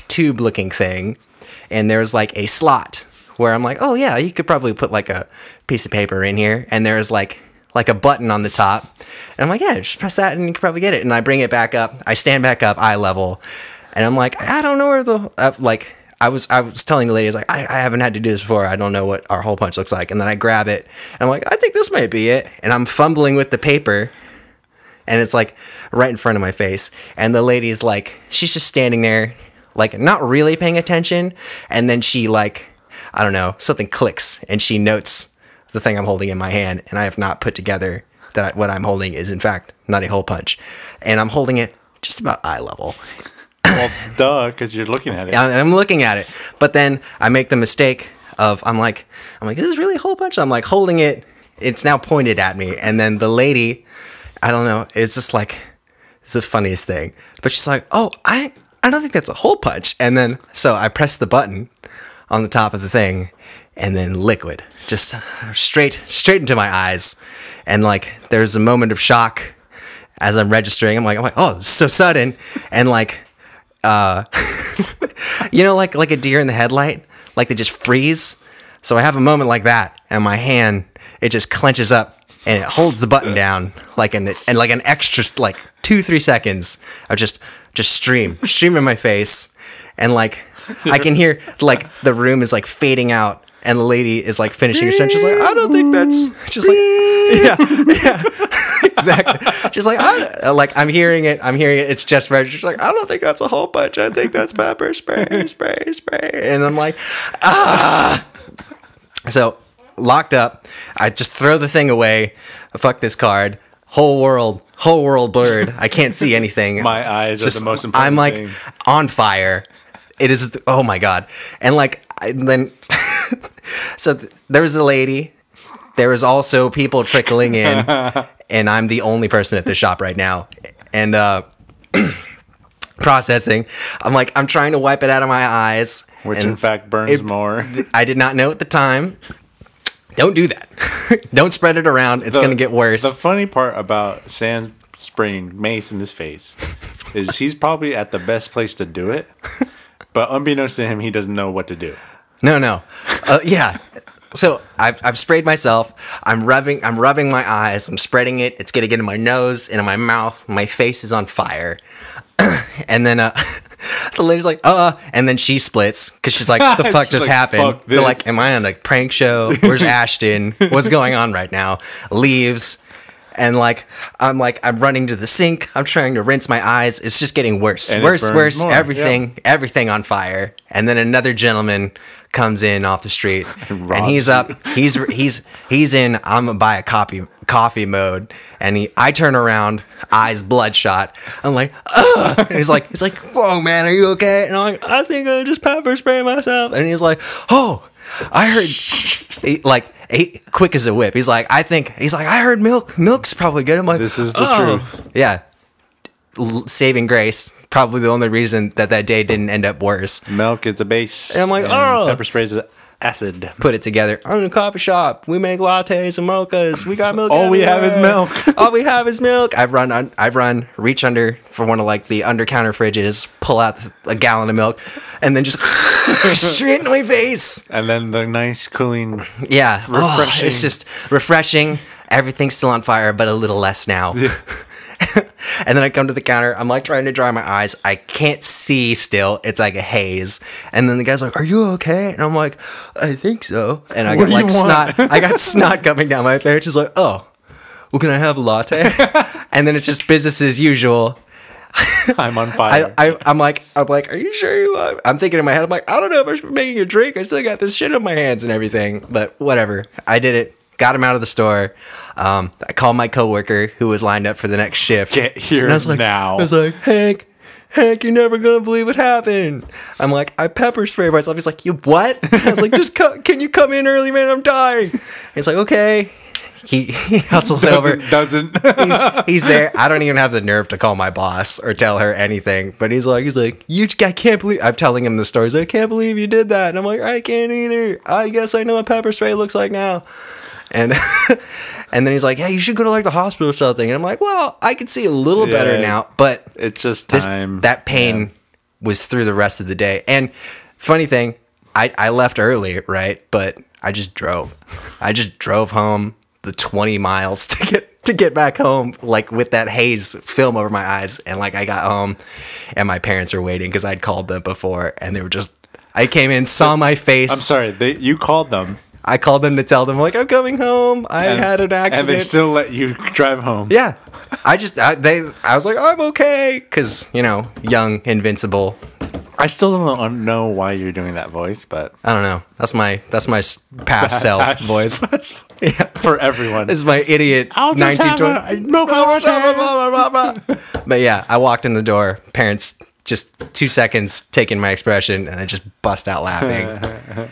tube looking thing, and there's like a slot where I'm like, oh yeah, you could probably put like a piece of paper in here, and there's like a button on the top, and I'm like, yeah, just press that and you can probably get it. And I bring it back up, I stand back up eye level, and I'm like, I don't know where the I was telling the lady, I was like, I haven't had to do this before, I don't know what our hole punch looks like. And then I grab it, and I'm like, I think this might be it. And I'm fumbling with the paper, and it's like right in front of my face, and the lady's like, she's just standing there, like not really paying attention, and then she like, I don't know, something clicks, and she notes the thing I'm holding in my hand, and I have not put together that what I'm holding is in fact not a hole punch, and I'm holding it just about eye level. Well, duh, because you're looking at it. I'm looking at it, but then I make the mistake of I'm like, is this really a hole punch? I'm like holding it, it's now pointed at me, and then the lady, I don't know, it's just like, it's the funniest thing, but she's like, oh, I don't think that's a hole punch, and then so I press the button on the top of the thing, and then liquid just straight into my eyes, and like there's a moment of shock as I'm registering. I'm like, oh, this is so sudden, and like, like a deer in the headlight, like they just freeze. So I have a moment like that, and my hand, it just clenches up, and it holds the button down like an extra like 2-3 seconds of just stream in my face, and like I can hear like the room is like fading out, and the lady is like finishing her sentence. She's like, I don't think that's just like, yeah, exactly. She's like, I'm hearing it. It's just registered. She's like, I don't think that's a hole punch. I think that's pepper spray. And I'm like, ah. So locked up. I just throw the thing away. Fuck this card. Whole world blurred. I can't see anything. My eyes are the most important I'm like thing. On fire. It is. Oh my God. And like, so there was a lady. There was also people trickling in, and I'm the only person at the shop right now. And processing. I'm trying to wipe it out of my eyes, which in fact burns more. I did not know at the time. Don't do that. Don't spread it around. It's going to get worse. The funny part about Sam spraying mace in his face is he's probably at the best place to do it, but unbeknownst to him, he doesn't know what to do. No. Yeah. So I've sprayed myself. I'm rubbing my eyes. I'm spreading it. It's gonna get in my nose, into my mouth. My face is on fire. And then the lady's like, and then she splits because she's like, what the fuck just happened? They're like, am I on a prank show? Where's Ashton? What's going on right now? Leaves. And I'm running to the sink. I'm trying to rinse my eyes. It's just getting worse. And worse. More. Everything on fire. And then another gentleman comes in off the street, and he's up. He's in I'm gonna buy a coffee mode, and I turn around, eyes bloodshot. I'm like, ugh. And he's like, whoa man, are you okay? And I'm like, I think I just pepper spray myself. And he's like, oh, I heard quick as a whip. He's like, I heard milk's probably good. I'm like, this is the truth. Yeah. Saving grace, probably the only reason that day didn't end up worse. Milk is a base, and I'm like, pepper sprays acid. Put it together. I'm in a coffee shop. We make lattes and mochas. We got milk. All we have is milk. All we have is milk. I reach under for one of like the under counter fridges, pull out a gallon of milk, and then just straight in my face. And then the nice cooling. Yeah, refreshing. It's just refreshing. Everything's still on fire, but a little less now. Yeah. And then I come to the counter. I'm like trying to dry my eyes. I can't see still. It's like a haze. And then the guy's like, "Are you okay?" And I'm like, "I think so." And I got like snot. I got snot coming down my face. She's like, "Oh, well, can I have a latte?" And then it's just business as usual. I'm on fire. I'm like, "Are you sure you are?" I'm thinking in my head, I'm like, "I don't know if I should be making a drink. I still got this shit on my hands and everything." But whatever. I did it. Got him out of the store. I called my coworker who was lined up for the next shift. Get here now. I was like, Hank, you're never gonna believe what happened. I'm like, I pepper sprayed myself. He's like, you what? I was like, can you come in early, man? I'm dying. He's like, okay. He hustles over. He's there. I don't even have the nerve to call my boss or tell her anything. But he's like, I can't believe. I'm telling him the story. He's like, I can't believe you did that. And I'm like, I can't either. I guess I know what pepper spray looks like now. And and then he's like, "Yeah, you should go to like the hospital or something." And I'm like, "Well, I can see a little better now, but it's just time." That pain was through the rest of the day. And funny thing, I left early, right? But I just drove. I just drove home the 20 miles to get back home, like with that haze film over my eyes. And like I got home, and my parents were waiting because I'd called them before, and they were just. I came in, saw my face. I'm sorry, you called them. I called them to tell them, like, I'm coming home. I had an accident. And they still let you drive home. Yeah. I was like, I'm okay. Because, young, invincible. I still don't know why you're doing that voice, but... I don't know. That's my past self voice. Yeah. For everyone. This is my idiot 1920. But yeah, I walked in the door. Parents, just 2 seconds, taking my expression, and then just bust out laughing.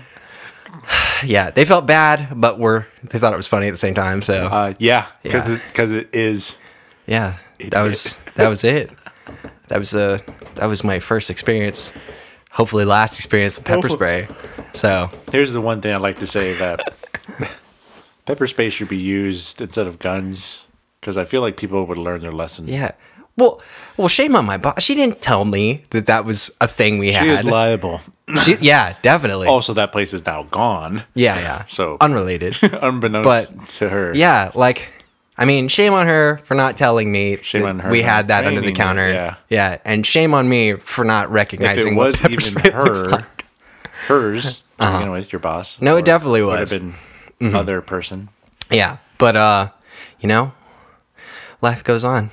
Yeah, they felt bad, but they thought it was funny at the same time. So because it is. Yeah, that was it. That was my first experience. Hopefully, last experience with pepper spray. So here's the one thing I'd like to say that pepper spray should be used instead of guns, because I feel like people would learn their lesson. Yeah. Well, shame on my boss. She didn't tell me that was a thing we had. She is liable. Yeah, definitely. Also, that place is now gone. Yeah. So unrelated, unbeknownst to her. Yeah, shame on her for not telling me. Shame on her. We had that under the counter. Yeah, and shame on me for not recognizing what pepper even spray looks like. Hers. To begin with, your boss. No, it definitely was. Would have been other person. Yeah, but life goes on.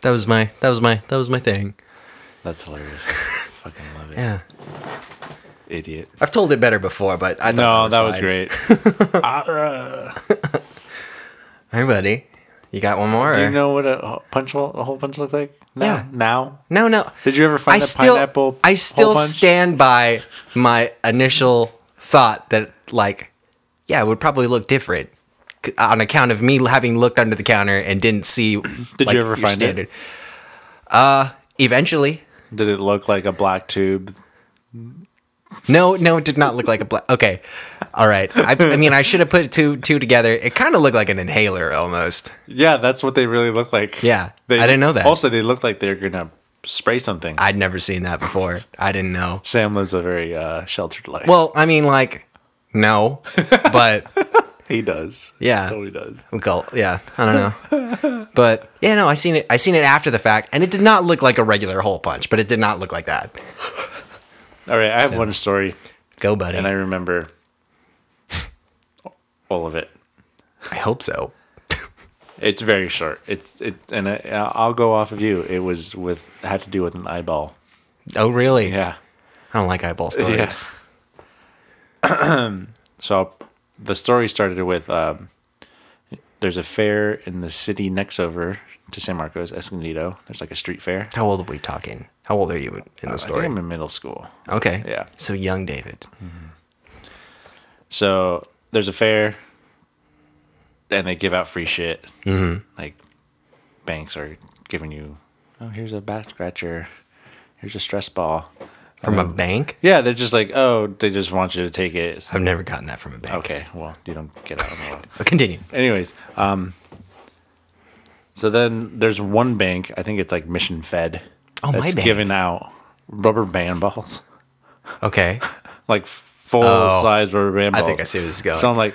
That was my thing. That's hilarious. Fucking love it. Yeah. Idiot. I've told it better before, but I thought that was great. Hey, buddy. You got one more? Do you know what a hole punch looks like? No. Yeah. Now? No. Did you ever find a pineapple I still hole punch? stand by my initial thought that, it would probably look different on account of me having looked under the counter and didn't see. Did you ever find it? Eventually. Did it look like a black tube? No, it did not look like a black. Okay, all right. I should have put two together. It kind of looked like an inhaler almost. Yeah, that's what they really look like. Yeah, I didn't know that. Also, they look like they're gonna spray something. I'd never seen that before. I didn't know. Sam lives a very sheltered life. Well, no, but he does. Yeah, totally does. Yeah, I don't know, but yeah, no, I seen it after the fact, and it did not look like a regular hole punch, but it did not look like that. All right, I have one story. Go, buddy. And I remember all of it. I hope so. It's very short. I'll go off of you. It had to do with an eyeball. Oh, really? Yeah. I don't like eyeball stories. Yes. So the story started with there's a fair in the city next over to San Marcos, Escondido. There's like a street fair. How old are we talking? How old are you in the story? I think I'm in middle school. Okay. Yeah. So young David. Mm-hmm. So there's a fair, and they give out free shit. Mm-hmm. Like banks are giving you, here's a back scratcher, here's a stress ball. From a bank? Yeah, they're just like, oh, they just want you to take it. I've never gotten that from a bank. Okay, well, you don't get out on the road. But continue. Anyways, so then there's one bank, I think it's like Mission Fed. Oh, my that's bank. giving out rubber band balls. Okay. Like full-size rubber band balls. I think I see where this is going. So I'm like,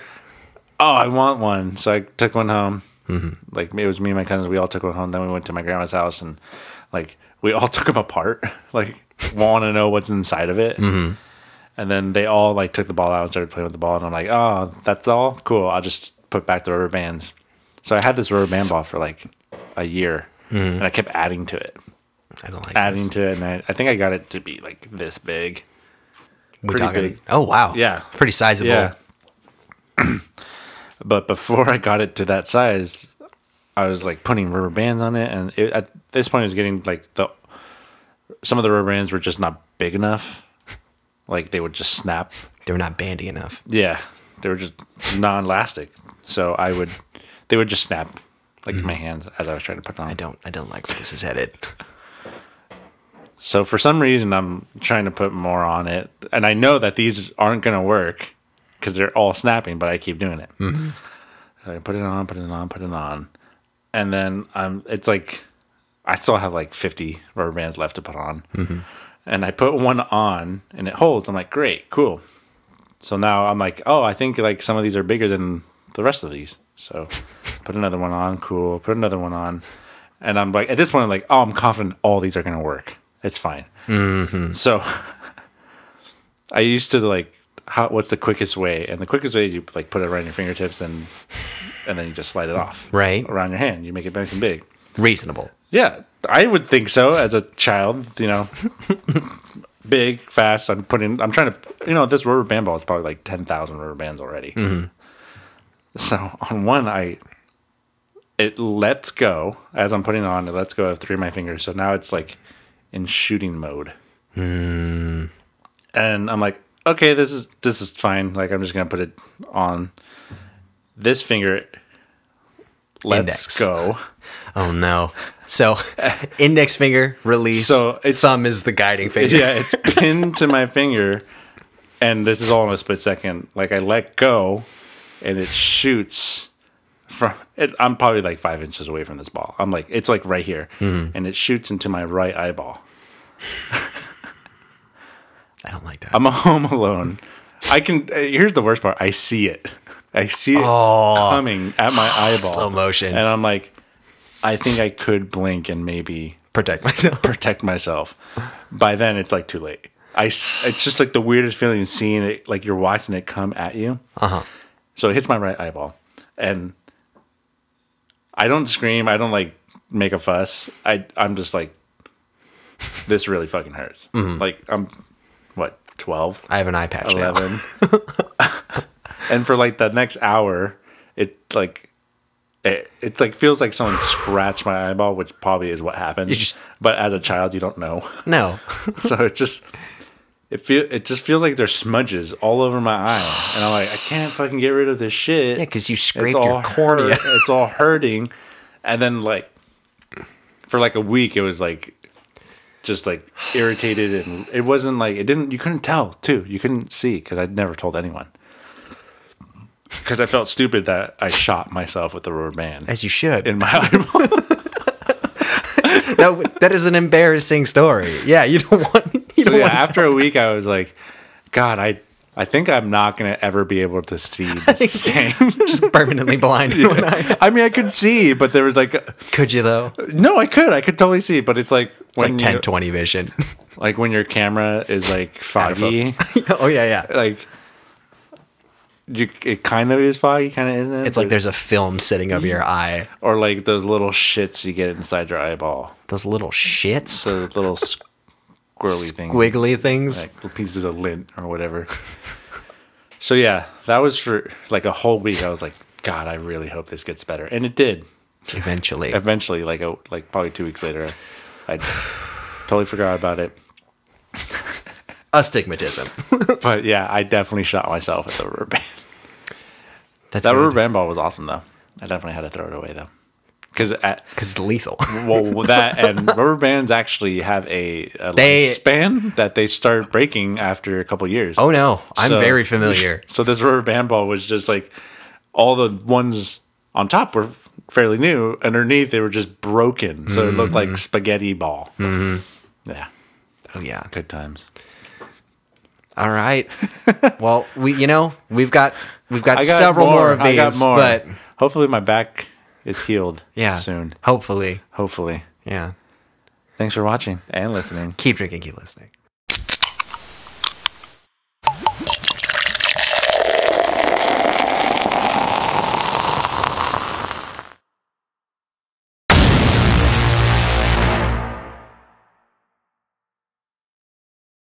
oh, I want one. So I took one home. Mm-hmm. Like, it was me and my cousins. We all took one home. Then we went to my grandma's house, and, like, we all took them apart. Like, want to know what's inside of it. Mm-hmm. And then they all, like, took the ball out and started playing with the ball. And I'm like, oh, that's all? Cool. I'll just put back the rubber bands. So I had this rubber band ball for, like, a year. Mm-hmm. And I kept adding to it. I don't like adding this. to it. And I think I got it to be, like, this big. Pretty big. Oh, wow. Yeah. Pretty sizable. Yeah. But before I got it to that size, I was like putting rubber bands on it, and at this point, it was getting like some of the rubber bands were just not big enough. Like they would just snap. They were not bandy enough. Yeah, they were just non-elastic. So they would just snap like in my hands as I was trying to put it on. I don't like where this is headed. So for some reason, I'm trying to put more on it, and I know that these aren't going to work because they're all snapping, but I keep doing it. Mm-hmm. So I put it on, and then it's like I still have like 50 rubber bands left to put on, mm-hmm. and I put one on, and it holds. I'm like, great, cool. So now I'm like, oh, I think like some of these are bigger than the rest of these. So put another one on, cool. Put another one on, and I'm like, at this point, I'm like, oh, I'm confident all these are going to work. It's fine. Mm-hmm. So I used to like, what's the quickest way? And the quickest way is you like put it around your fingertips and then you just slide it off. Right. Around your hand. You make it nice and big. Reasonable. Yeah. I would think so as a child, big, fast. I'm trying to, this rubber band ball is probably like 10,000 rubber bands already. Mm-hmm. So on one, it lets go as I'm putting it on. It lets go of 3 of my fingers. So now it's like in shooting mode. Mm. And I'm like, okay, this is fine. Like I'm just gonna put it on. This finger lets go. Oh no! So index finger release. So thumb is the guiding finger. Yeah, it's pinned to my finger, and this is all in a split second. Like I let go, and it shoots from it. I'm probably like 5 inches away from this ball. I'm like, it's like right here, and it shoots into my right eyeball. I don't like that. I'm home alone. Here's the worst part. I see it. I see it coming at my eyeball. Slow motion. And I'm like, I think I could blink and maybe protect myself. By then, it's like too late. It's just like the weirdest feeling seeing it, like you're watching it come at you. Uh-huh. So it hits my right eyeball. And I don't scream. I don't like make a fuss. I'm just like, this really fucking hurts. Mm-hmm. Like I'm, 12? I have an eye patch 11. And for like the next hour, it like feels like someone scratched my eyeball, which probably is what happened. But as a child, you don't know. No. So it just feels like there's smudges all over my eye, and I'm like, I can't fucking get rid of this shit. Yeah, because you scraped your cornea. It's all hurting, and then like for like a week, it was like. Just like irritated, and it wasn't like you couldn't tell too. You couldn't see because I'd never told anyone. Because I felt stupid that I shot myself with the rubber band. As you should. In my eyeball. That is an embarrassing story. Yeah, you don't want. After a week, I was like, God, I think I'm not going to ever be able to see the same. Just permanently blind. Yeah. I mean, I could see, but there was like... Could you, though? No, I could. I could totally see, but it's like... It's like 10/20 vision. Like when your camera is like foggy. Oh, yeah. Like... It kind of is foggy, kind of isn't. It's like there's a film sitting over your eye. Or like those little shits you get inside your eyeball. Those little shits? Those little... Squiggly things, like little pieces of lint or whatever. So yeah, that was for like a whole week. I was like, God, I really hope this gets better, and it did. Eventually, like probably 2 weeks later, I totally forgot about it. Astigmatism. But yeah, I definitely shot myself with the rubber band. That rubber band ball was awesome though. I definitely had to throw it away though. because it's lethal. well, that and rubber bands actually have a lifespan that they start breaking after a couple years. Oh no, I'm very familiar. So this rubber band ball was just like all the ones on top were fairly new. Underneath, they were just broken, so it looked like spaghetti ball. Yeah. Oh yeah, Good times. All right. Well, we've got several more of these, I got more. but hopefully my back is healed. Yeah, soon. Hopefully. Hopefully. Yeah. Thanks for watching and listening. Keep drinking, keep listening.